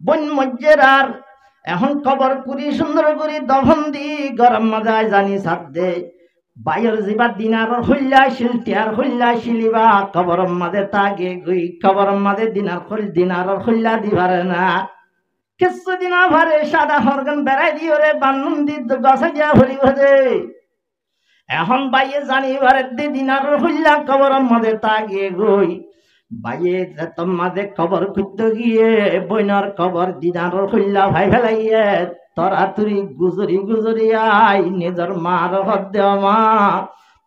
বন মজ্জেরার এখন কবর করি সুন্দর করে দফন দি গরম মাজায় জানি সাত দে বাইর জিবা দিনার হইলা শিলটিয়ার হইলা শিলিবা কবর মাঝে তাগে গই কবর মাঝে দিনার হইলা দিবারে না কিছু দিনা ভারে সাদা হরগান বেড়াই দিও রে বান্নুন দি গছা গিয়া হরি ভজে এখন বাইয়ে জানি ভারে দিনার হইলা কবর মাঝে তাগে গই বাইয়ে মাঝে কবর খুঁজতে গিয়ে বইনার কবর দিনার হইলা ভাই ফেলাইয়ে তরাতুরি গুজরি আই নিজর মার হদ্দে মা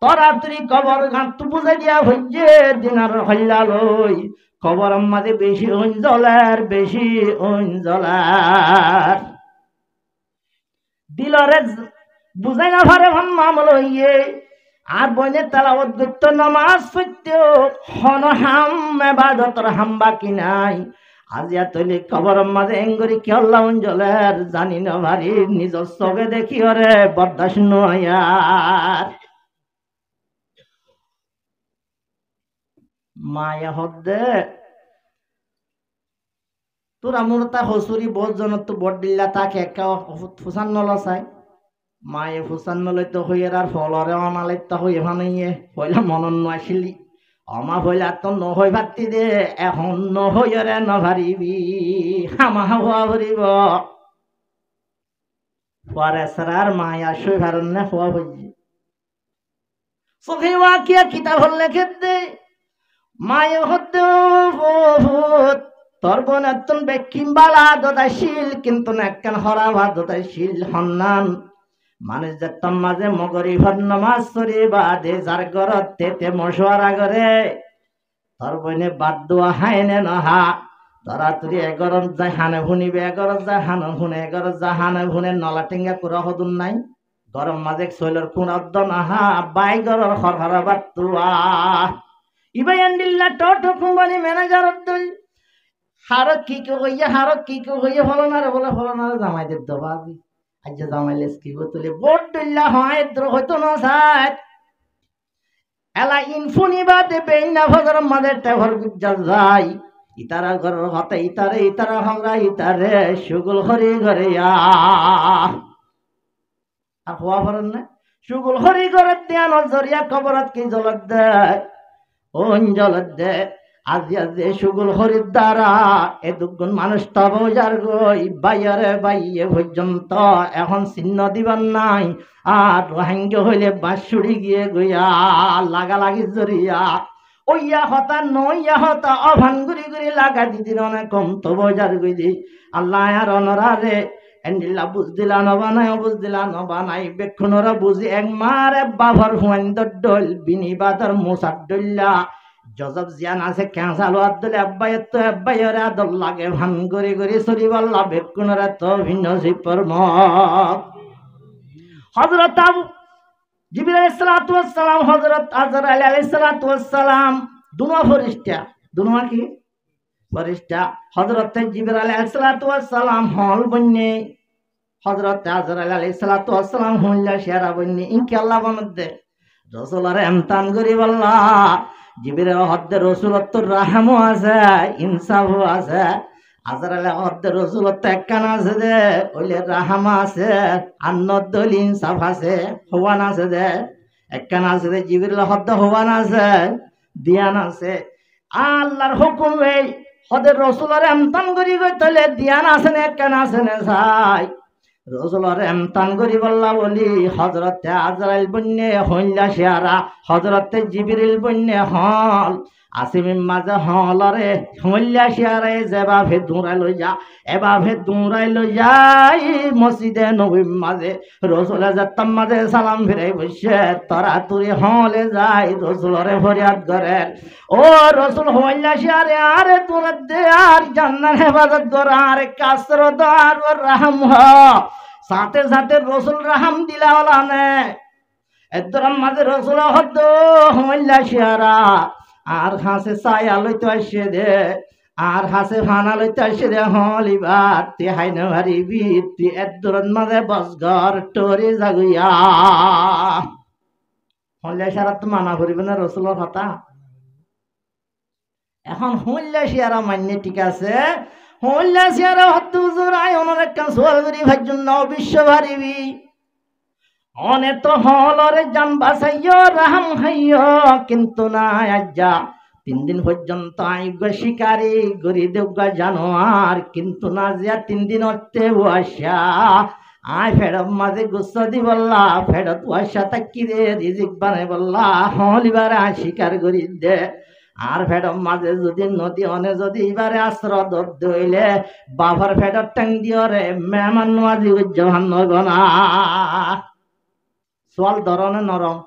তরাতুরি কবর গাঁত বুঝে দিয়া হইছে দিনার হইলা লই কবর মাঝে বেশি অঞ্জলার দিলরে বুঝাই না ভারে ভান মামল হইয়ে আর বইনে তালাওয়াত করত নামাজ পড়ত হন হাম ইবাদতর হাম বাকি নাই আজিয়া তৈলি কবর মাঝে এঙ্গরি কি আল্লাহ অঞ্জলের জানি না ভারি নিজের চোখে দেখি ওরে বরদাস্ত নয়ার মায়া হদ্দে তোরা মোরতা হসুরি বহুত জনত তো বড় দিল্লা তাকে একা ফুসান নলা চাই মায়ে ফুসান নলইতো হইয়ার আর ফলরে অনালাইতো হইয়ে ভানাইয়ে হইলা মনন আসিলি অমা হইলা তো নহই ভাতি দে এখন নহইরে নভারিবি হামা হওয়া ভরিব পরে সারার মায়া সই ভারণ না হওয়া ভরি চোখে ওয়াকিয়া কিতাব লেখে দে মায়ে হতে তোর বোন এতন বেকিম বালা দদাশীল কিন্তু একখান হরা ভাত দদাশীল হন্নান মানুষ যেতাম মাঝে মগরি ভর নমাজ পড়ি বাদে যার ঘরত তেতে মশওয়ারা করে তোর বইনে বাদ দোয়া হাইনে নহা তরাতুরি এগরত যায় হানে ভুনিবে এগরত যায় হানে ভুনে এগরত যায় হানে ভুনে নলা টেঙ্গা কুড়া হদুন নাই গরম মাঝে শৈলর কুণাদ্দ নহা বাই গরর হরহরা বাদ তুয়া ইবাই আন্দিল্লা টো কোম্পানি ম্যানেজার দল হারত কি হইয়া ফলনারে বলে ফলনারে জামাইদের দবাবি আজ জামাইলে স্কিব তুলে বোট দিল্লা হয় দ্র হইতো না সাত এলা ইনফুনি বাদে বেইনা ভগর মাঝে টেভর গুজ্জা যাই ইতারা ঘর হতে ইতারা হংরা ইতারে সুগুল হরি ঘরে আর হওয়া ফরন না সুগুল হরি ঘরে দেয়া নজরিয়া কবরত কি জলত দেয় অঞ্জলত দেয় আজি সুগুল হরির দ্বারা এ দুগুণ মানুষ তবজার গই বাইয়ে পর্যন্ত এখন চিহ্ন দিবার নাই আর রোহিঙ্গ হইলে বাঁশুড়ি গিয়ে গইয়া লাগালাগি জরিয়া ওইয়া হতা নইয়া হতা অভান গুড়ি লাগা দিদির অনেক কম তবজার গই দি আল্লাহ আর অনরারে এন্ডিল্লা বুঝ দিলা নবানাই বুঝ দিলা নবানাই বেক্ষণরা বুঝি এক মারে বাভার হুয়াইন্দর ডল বিনিবাদর মোসার ডল্লা জজব জিয়ান আছে ক্যাঁচালো আদলে আব্বাইয়ের তো আব্বাইয়ের আদল লাগে ভান করে করে সরি বল্লা বেক্ষণরা তো ভিন্ন শিপর্ম হযরত আবু জিবরিল আলাইহিস সালাতু ওয়াস সালাম হযরত আজরাইল আলাইহিস সালাতু ওয়াস সালাম দুনো ফেরেশতা দুনো কি ফেরেশতা হযরত জিবরিল আলাইহিস সালাতু ওয়াস সালাম হল বন্নে হযরত আজরাইল আলাইহিস সালাতু ওয়াস সালাম হল্লা শেরা বন্নে ইনকি আল্লাহ বনদে রাসূলের এমতান করি বল্লা জিবরিল হদ্দে রাসূলত্বর রাহমও আছে ইনসাফও আছে আজরাইল হদ্দে রাসূলত্ব একখান আছে দে ওইলে রাহমা আছে আন্নদল ইনসাফ আছে হওয়ান আছে দে একখান আছে দে জিবরিল হদ্দে হওয়ান আছে দিয়ান আছে আল্লাহর হুকুম এই হদ্দে রাসূলের এমতান করি কইতলে দিয়ান আছে না একখান আছে না চাই রাসূলের এমতান করি বল্লা বলি হযরতে আজরাইল বন্নে হইলা শেরা হযরতে জিবরিল বন্নে হল আসিমিন মাঝে হলরে হইলা শেরা যেভাবে দৌড়াই লই যা এভাবে দৌড়াই লই যাই মসজিদে নবীর মাঝে রাসূলে যেতাম মাঝে সালাম ফিরাই বসে তরাতুরি হলে যাই রাসূলরে ফরিয়াদ করে ও রাসূল হইলা শেরা আরে তোরা দে আর জান্নাত হেফাজত কর আর কাসরত আর রহম সাথে সাথে রসুল রাহাম দিলাওয়ালা নে এদরম মাঝে রসুল হদ্দ হইলা শেরা আর হাসে ছায়া লইতে আসে দে আর হাসে ফানা লইতে আসে দে হলিবার তে হাইনে হারিবি তুই এদরম মাঝে বসগর টরি জাগুইয়া হইলা শেরা তো মানা করিবে না রসুলের কথা এখন হইলা শেরা মান্য ঠিক আছে হইলা শেরা হদ্দ হুজুর আই ওনার একটা সোয়াল করি ভাইজন নাও বিশ্ব ভারিবি অনে তো হলরে জান বাসাইও রাহাম হাইও কিন্তু না আজ্জা 3 দিন পর্যন্ত আইগা শিকারি গরি দেবগা জানোয়ার কিন্তু না যা 3 দিন অর্থে ওয়াশা আয় ফেরত মাঝে গুচ্ছ দি বললা ফেরত ওয়াশা তাকি রে রিজিক বানাই বললা হলিবার শিকার করি দে আর ফেডম মাঝে যদি নদী অনে যদি এবারে আশ্রয় দইলে বাবার ফেডর ট্যাং দিও রে মেহমান নওয়াজি উজ্জহান নগনা সোয়াল ধরনে নরম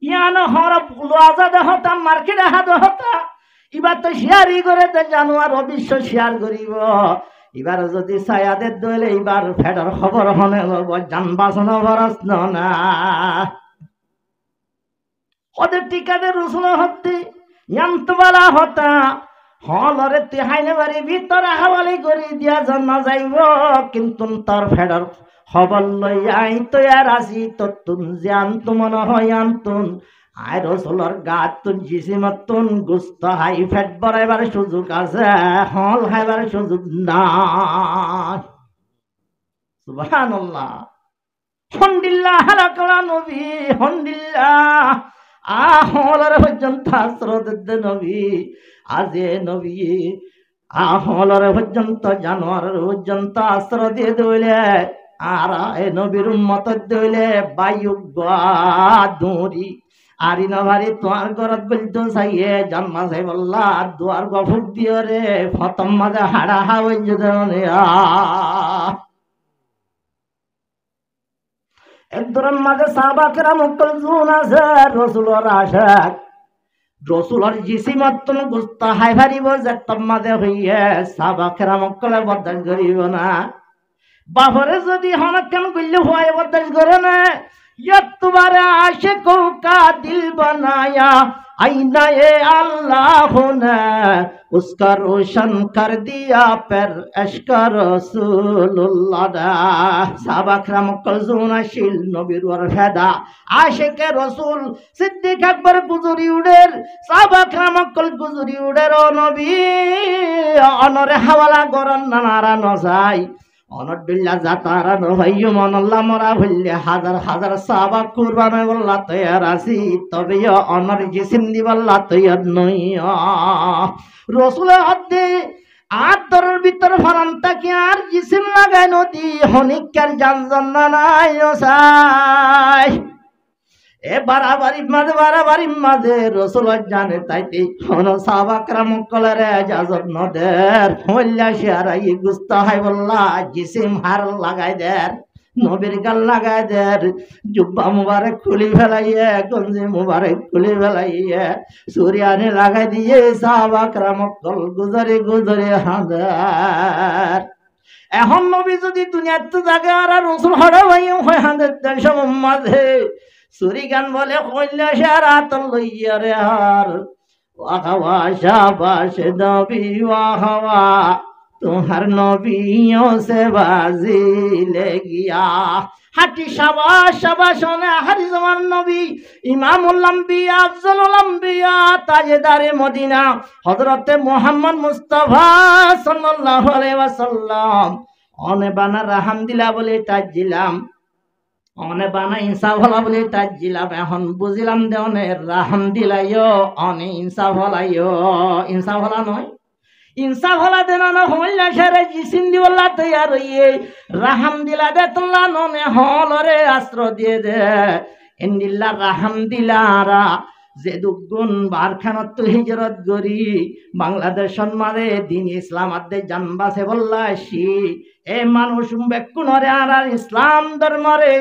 ইয়ান হরব লোয়াজা দেহতা মার্কেটে হাত হতা এবার তো শেয়ারই করে দে জানোয়ার অবশ্য শেয়ার করিব এবার যদি ছায়াদের দইলে এবার ফেডর খবর হনে জান বাঁচানো বরস না ওদের টিকাতে রসুল হতে ইয়ান্তবালা হতা হলরে তেহাইনে বাড়ি ভিতরে হাওয়ালি করে দিয়া জানা যাইব কিন্তু তোর ফেডর খবর লইয়াই তো আর আসি তো তুন জান তো মনে হয় আনতুন আয় রসুলর গাত তুন জিসিমত তুন গুস্ত হাই ফেট বড়াইবার সুযোগ আছে হল হাইবার সুযোগ না সুবহানাল্লাহ হন্ডিল্লাহ হালাকলা নবী হন্ডিল্লাহ আহলর পর্যন্ত আশ্রয় দে নবী আজে নবী আহলর পর্যন্ত জানোয়ারের পর্যন্ত আশ্রয় দিয়ে দইলে আর এ নবীর উম্মত দইলে বায়ু দৌড়ি আরি নভারি তোমার ঘরত বলতো চাইয়ে জন্মা চাই বললা দুয়ার গফুক দিও রে ফতম মাঝে হাড়া হাওয়াই যদি একদম মাঝে সাহাবাকেরা মুক্তল জুন আছে রসুলর আশাক রসুলর জিসিমতন গুস্তা হাই ভারিব যে মাঝে হইয়ে সাহাবাকেরা মুক্তলে বরদাস করিব না বাপরে যদি হনকেন গুল্লি হয়ে বরদাস করে না তোমারে আশে কৌকা দিল বানায়া आईना ये अल्लाह ने उसका रोशन कर दिया पर इश्क रसूलुल्लाह दा साहबा करम कलजुना शिल नबीर वर फेदा आशिक रसूल सिद्दीक अकबर गुजरी उड़ेर साहबा करम कल गुजरी उड़ेर ओ नबी अनरे हवाला गरन नारा नजाई অনডুল্লা জাতারা নভাইয়ু মনল্লা মরা ভুললে হাজার হাজার সাহাবা কুরবান বল্লা তৈয়ার আছি তবে অনর জিসিম দি বল্লা তৈয়ার নই রসুল হদ্দে আদরের ভিতর ফারান্তা কি আর জিসিম লাগাই নদী হনিকার জানজন নাই ওসাই এ বাড়াবাড়ির মাঝে রসুল জানে তাইতে হন সাহাবাকরা মুকলেরে জাজত নদের হল্লা শেয়ারাই গুস্তা হাই বল্লা জিসিম হার লাগাই দের নবীর গাল লাগাই দের জুব্বা মুবারক খুলি ফেলাইয়ে গঞ্জি মুবারক খুলি ফেলাইয়ে সুরিয়ানি লাগাই দিয়ে সাহাবাকরা মুকল গুজরে গুজরে হাঁদার এখন নবী যদি দুনিয়ার তো জাগে আর রসুল হড়া ভাই হয় হাঁদের দেশ মাঝে সুরি গান বলে কইলা সারা তো লইয়া রে আর ওয়াহাওয়া শাবাশ নবী ওয়াহাওয়া তোমার নবীও সে বাজি লে গিয়া হাটি শাবাশ শাবাশ ওনে হারি তোমার নবী ইমামুল আম্বিয়া আফজলুল আম্বিয়া তাজদারে মদিনা হযরতে মুহাম্মদ মুস্তাফা সাল্লাল্লাহু আলাইহি ওয়াসাল্লাম অনে বানা রাহমদিল্লাহ বলে তাজিলাম অনে বানা ইনসাফ হলা বলে তাজিলাম এখন বুঝিলাম দে অনে রাহমদিল্লাহ অনে ইনসাফ হলাইও ইনসাফ হলা নয় ইনসাফ হলা দেন না হইলা সারে জিসিন দিওলা তৈয়ার হইয়ে রাহমদিল্লাহ দে তোলা ননে হলরে আশ্র দিয়ে দে ইন্দিল্লাহ রাহমদিল্লাহরা যে দুগুণ বারখানত হিজরত গরি বাংলাদেশ মারে দিন ইসলাম আদে জানবাসে বল্লাসি এ মানুষ বেকুনরে আর ইসলাম ধর্মরে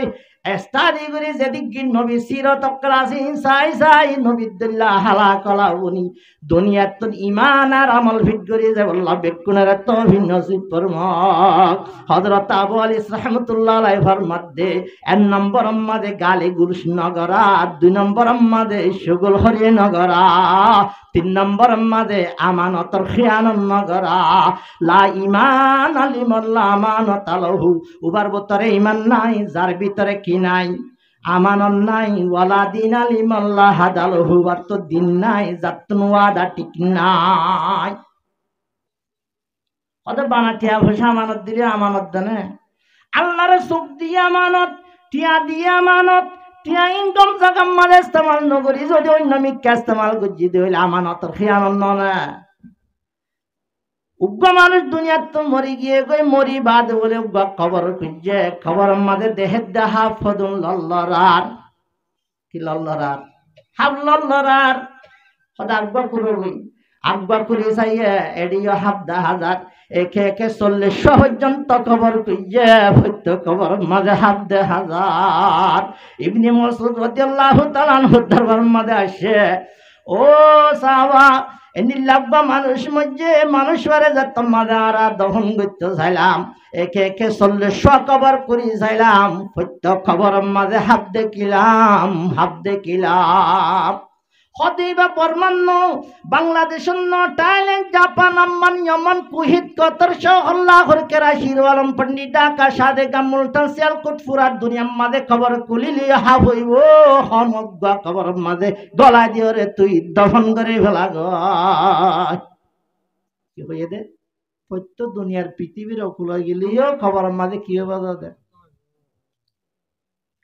এস্তারি গরি যেদিক নবী সিরত ক্লাসি সাই সাই নবীদুল্লাহ হালা কলা উনি দুনিয়াত তো ঈমান আর আমল ফিট গরি যে বল্লা বেকুনরে তো ভিন্ন নসিব ফরমাক হযরত আবু আলী রাহমাতুল্লাহ আলাইহি ফরমাদে এক নম্বর আমাদে গালি গুরুশ নগরা দুই নম্বর আমাদে সুগল হরি নগরা তিন নম্বর আমাদে আমানতর খিয়ানত নগরা লা ঈমান আলিমাল্লাহ আমানত আলাহু উবার ভিতরে ঈমান নাই যার ভিতরে কি নাই আমানত নাই ওয়ালা দিন আলিমাল্লাহ হাদালহু আর তো দিন নাই জাতন ওয়াদা ঠিক নাই ওদের বানাটিয়া ভাষা আমানত দিলে আমানত দেনে আল্লাহরে চোখ দিয়ে আমানত টিয়া দিয়ে আমানত টিয়া ইনকাম জায়গা মালে ইস্তেমাল নগরী যদি অন্য মিক্কা ইস্তেমাল করছি দিলে আমানতর খিয়ানত নয় উগ্র মানুষ দুনিয়ার তো মরি গিয়ে গই মরি বাদ বলে উগ্র খবর খুঁজছে খবর আমাদের দেহের দেহা ফদুন লল্লরার কি লল্লরার হাব লল্লরার সদা আকবর করবি আকবর করে চাইয়ে এডিও হাব দা হাজার একে একে 40 পর্যন্ত খবর খুঁজছে সত্য খবর মাঝে হাব দে হাজার ইবনে মাসউদ রাদিয়াল্লাহু তাআলা আনহু দরবার মাঝে আসে ও সাহাবা এনি লাগবা মানুষ মধ্যে মানুষরে যত মাদারা দহন করতে চাইলাম একে একে 40 খবর করি চাইলাম সত্য খবর মাঝে হাব দেখিলাম হদিবা পরমান্ন বাংলাদেশ থাইল্যান্ড জাপান আম্মান ইয়মান কুহিত কতর শহল্লাহর কেরাশির আলম পন্ডিত ঢাকা সাদে মুলতান সিয়ালকোট ফুরাত দুনিয়ার মাঝে খবর কুলিলি হা হইব সমগ্র খবর মাঝে গলা দিও রে তুই দফন করে ফেলা গ কি হইয়ে দে সত্য দুনিয়ার পৃথিবীর অকুলা গেলিও খবর মাঝে কি হবে দে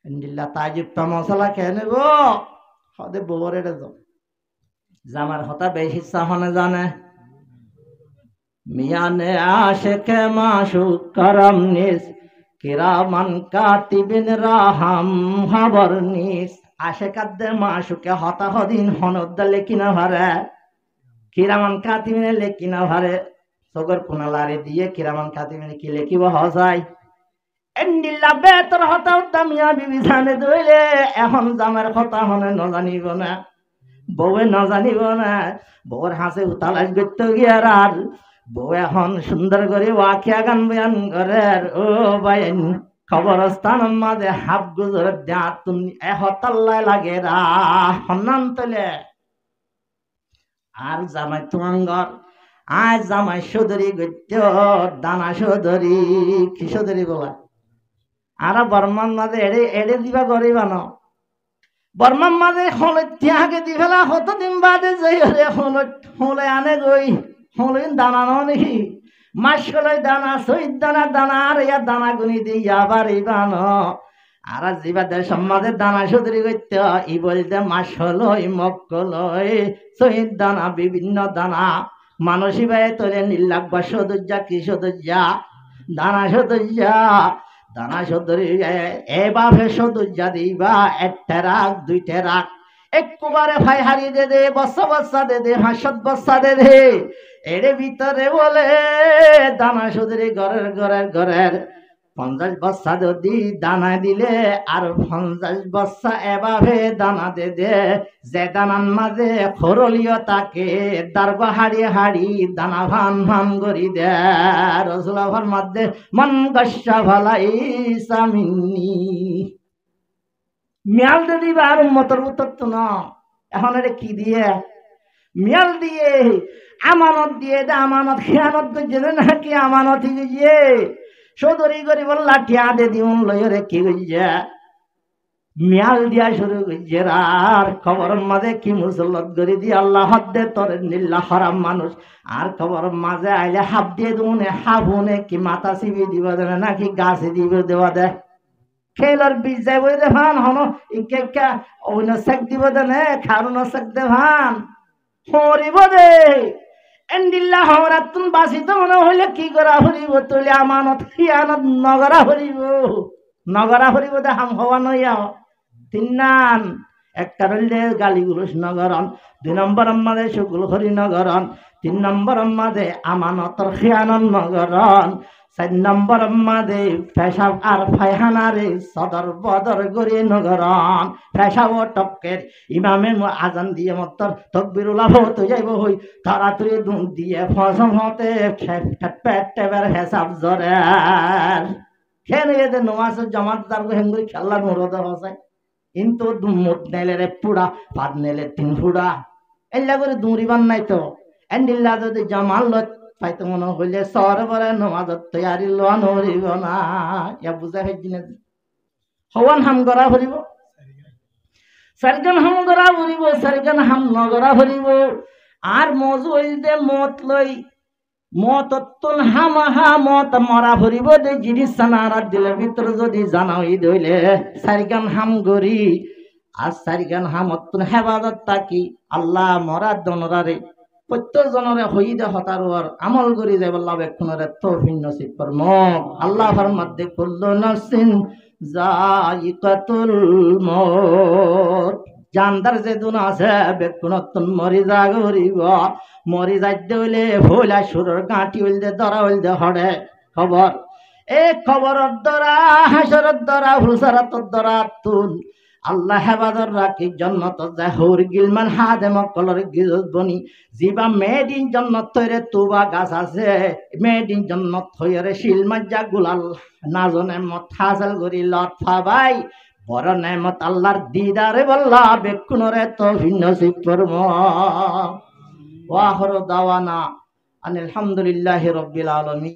ইন্দিল্লা তাজিবটা মশলা খেয়ে নেব হদে ববরে যাও জামার হতা বেশি সাহনে জানে মিয়ানে আশেকে মাশুক করম নিস কিরামান কাতিবিন রাহাম খবর নিস আশেকাদ্দে মাশুকে হতা হদিন হনদ্দা লেখিনা ভারে কিরামান কাতিবিনে লেখিনা ভারে সগর কোনালারে দিয়ে কিরামান কাতিবিনে কি লেখিব হসাই এন্ডিল্লা বেতর হতা উদ্দামিয়া বিবি জানে দইলে এখন জামার কথা হনে ন জানিব না বউয়ে ন জানিব না বউর হাসে উতালাস করতে গিয়ার আর বউ এখন সুন্দর করে ওয়াকিয়া গান বয়ান করে ও বাইন খবরস্থান মাঝে হাফ গুজর দেয়া তুমি এহতাল্লায় লাগে রা হন্নান তলে আর জামাই তুমাঙ্গর আজ জামাই সদরি গত্য দানা সদরি কি সদরি বলা আর বর্মান মাঝে এড়ে এড়ে দিবা গরিবা ন বর্মান মাঝে হলে ত্যাগে দি ফেলা কতদিন বাদে যাই রে হলে আনে গই হলে দানা ন নাকি মাস হলে দানা সৈদ দানা আর ইয়া দানা গুনি দি আবার ইবা ন আর জিবা দেশ মাঝে দানা সুদরি করতে ই বলতে মাস হলই মক্কলই সৈদ দানা বিভিন্ন দানা মানসী ভাই তোলে নীলাকবা সদুজ্জা কি সদুজ্জা দানা সদুজ্জা দানা সদরি এভাবে সদুজা দিবা একটা রাখ দুইটা রাখ একবারে ভাই হারিয়ে দে বস্তা বস্তা দে হাসত বস্তা দে এর ভিতরে বলে দানা সদরি ঘরের 50 বস্তা যদি দানা দিলে আর 50 বস্তা এভাবে দানা দে যে দানার মাঝে খরলিও তাকে দারগা হাড়ি দানা ভান করি দে রসুলাভার মধ্যে মন গসা ভালাই সামিনী মিয়াল দে দিবা আর মতর উত্তর তো না এখন এটা কি দিয়ে মিয়াল দিয়ে আমানত দিয়ে দে আমানত খেয়ানত করছে নাকি আমানত গিয়ে সদরি করি বললা টিয়া দে দিউন লইরে কি গইছে মিয়াল দিয়া শুরু করছে আর খবর মাঝে কি মুসল্লত করি দিয়ে আল্লাহ হাত দে তোর নিল্লা হারাম মানুষ আর খবর মাঝে আইলে হাফ দিয়ে দুনে হাফুনে কি মাথা চিবি দিবা দেবে নাকি গাছে দিবে দেওয়া দেয় খেলার বীজ যাই বই দে ভান হন ইকে অন্য শেখ দিব দেনে খারুন শেখ দে ভান হরিব দে এন্ডিল্লা হওয়ার তুম বাসিত মনে হইলে কি করা হরিব তুলে আমানত খিয়ানত নগরা হরিব দে হাম হওয়া নইয়া তিন নান একটা রইলে গালিগুলোস নগরন 2 নম্বর আমাদে সুগুল হরি নগরন 3 নম্বর আমাদে আমানতর খিয়ানত নগরন 4 নম্বর আমাদে পেশাব আর ফায়হানারে সদর বদর গরি নগরন পেশাব টপকের ইমামে আজান দিয়ে মত্তর তকবিরুল্লাহ হতে যাইব হই তাড়াতাড়ি দুধ দিয়ে ফসম হতে পেট টেবের হেসাব জরে খেলে এদের নমাজ জামাত দার হেঙ্গুরি খেলা মুরদ হসায় কিন্তু মুট নেলে রে পুরা পাদ নেলে 3 ফুড়া এল্লা করে দৌড়িবার নাই তো এন্ডিল্লা যদি জামাল পাইতো মনে হইলে সর বরে নমাজ তৈয়ারি লোয়া নরিব না ইয়া বুঝা হয়েছি না হওয়ান হাম করা হরিব সারগান হাম করা হরিব সারগান হাম নগরা হরিব আর মজু হইতে মত লই মতত্তন হামাহা মত মরা ভরিব দে জিনিস সানারা দিলের ভিতরে যদি জানাই দইলে সারিগান হাম গরি আর সারিগান হামত্তন হেফাজত তাকি আল্লাহ মরা দনরারে প্রত্যেক জনরে হই দে হতারুয়ার আমল করি যাই বল্লাহ বেক্ষণরে তৌফিক নসিব করম আল্লাহর মধ্যে কুল্লু নাফসিন যায়িকাতুল মউত জানদার যে দুন আছে বেক্ষণত্তন মরি যাগ হরিব মরি যাইতে হইলে ভোলা সুরের গাঁটি হইলে দরা হইলে হড়ে খবর এ খবরের দ্বারা হাসরের দ্বারা হুসারাতর দ্বারা তুল আল্লাহ হেফাজত রাখি জন্নত যায় হৌর গিলমান হাদে মক্কলর গিজত বনি জিবা মেড ইন জন্নত তৈরে তুবা গাছ আছে মেড ইন জন্নত হইরে শিলমাজ্জা গুলাল নাজনে মত হাসল করি লতফা ভাই বড় নেমত আল্লাহর দিদারে বল্লা বেক্ষণরে তৌফিক নসিব করম ওয়া আখিরু দাওয়ানা আলহামদুলিল্লাহি রাব্বিল আলামিন।